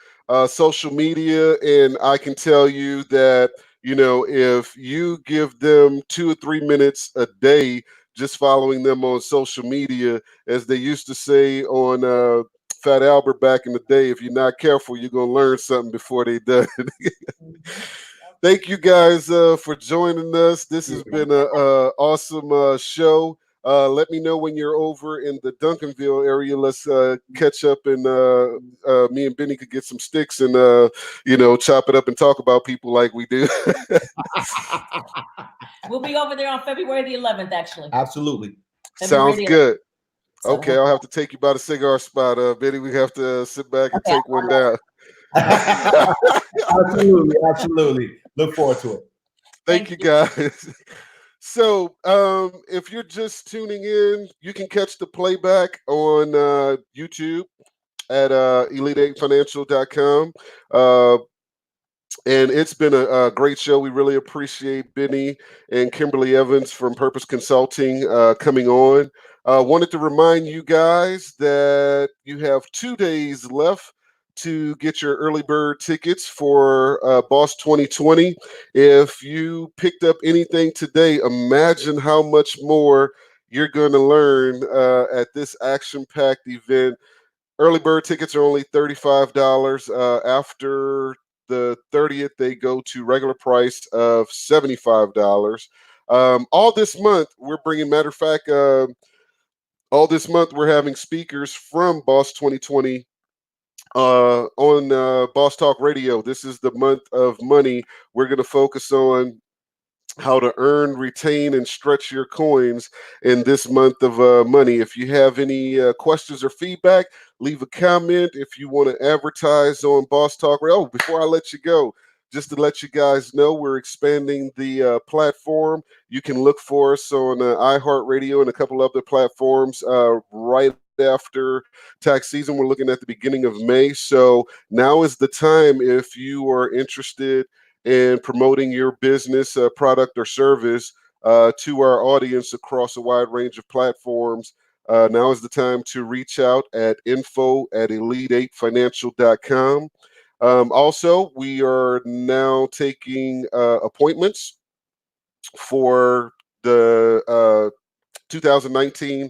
social media. And I can tell you that, if you give them 2 or 3 minutes a day just following them on social media, as they used to say on Fat Albert back in the day, if you're not careful, you're going to learn something before they done. Thank you guys for joining us. This has been an awesome show. Let me know when you're over in the Duncanville area. Let's catch up, and me and Benny could get some sticks and chop it up and talk about people like we do. We'll be over there on February the 11th, actually. Absolutely. Sounds good. Okay, I'll have to take you by the cigar spot, Benny. We have to sit back and take one down. Absolutely. Look forward to it. Thank you, guys. So, if you're just tuning in, you can catch the playback on YouTube at elite8financial.com. And it's been a great show. We really appreciate Benny and Kimberly Evans from Purpose Consulting coming on. Wanted to remind you guys that you have 2 days left to get your early bird tickets for Boss 2020. If you picked up anything today, imagine how much more you're going to learn at this action-packed event. Early bird tickets are only $35. After the 30th, they go to regular price of $75. All this month, we're bringing, matter of fact, all this month, we're having speakers from Boss 2020 on Boss Talk Radio. This is the month of money. We're going to focus on how to earn, retain, and stretch your coins in this month of money. If you have any questions or feedback, leave a comment. If you want to advertise on Boss Talk Radio, before I let you go, just to let you guys know, we're expanding the platform. You can look for us on iHeartRadio and a couple other platforms right after tax season. We're looking at the beginning of May. So now is the time, if you are interested in promoting your business, product, or service to our audience across a wide range of platforms. Now is the time to reach out at info@elite8financial.com. Also, we are now taking appointments for the 2019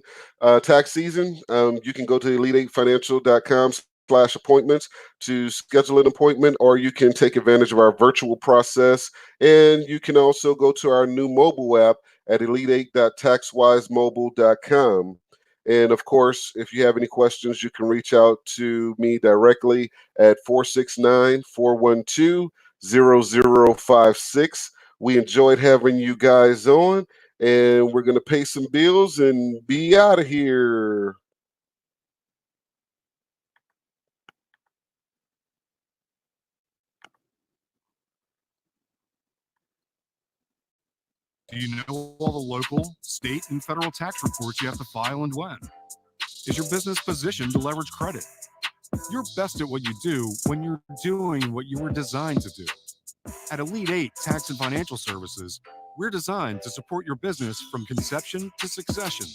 tax season. You can go to elite8financial.com/appointments to schedule an appointment, or you can take advantage of our virtual process. And you can also go to our new mobile app at elite8.taxwisemobile.com. And of course, if you have any questions, you can reach out to me directly at 469-412-0056. We enjoyed having you guys on, and we're going to pay some bills and be out of here. Do you know all the local, state, and federal tax reports you have to file and when? Is your business positioned to leverage credit? You're best at what you do when you're doing what you were designed to do. At Elite 8 Tax and Financial Services, we're designed to support your business from conception to succession.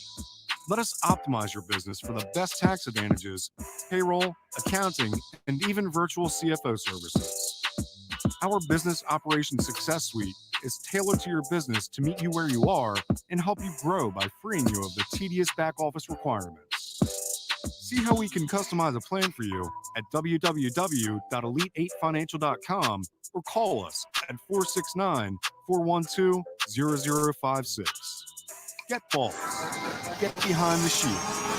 Let us optimize your business for the best tax advantages, payroll, accounting, and even virtual CFO services. Our Business Operations Success Suite is tailored to your business to meet you where you are and help you grow by freeing you of the tedious back office requirements. See how we can customize a plan for you at www.elite8financial.com or call us at 469-412-0056. Get balls. Get behind the sheet.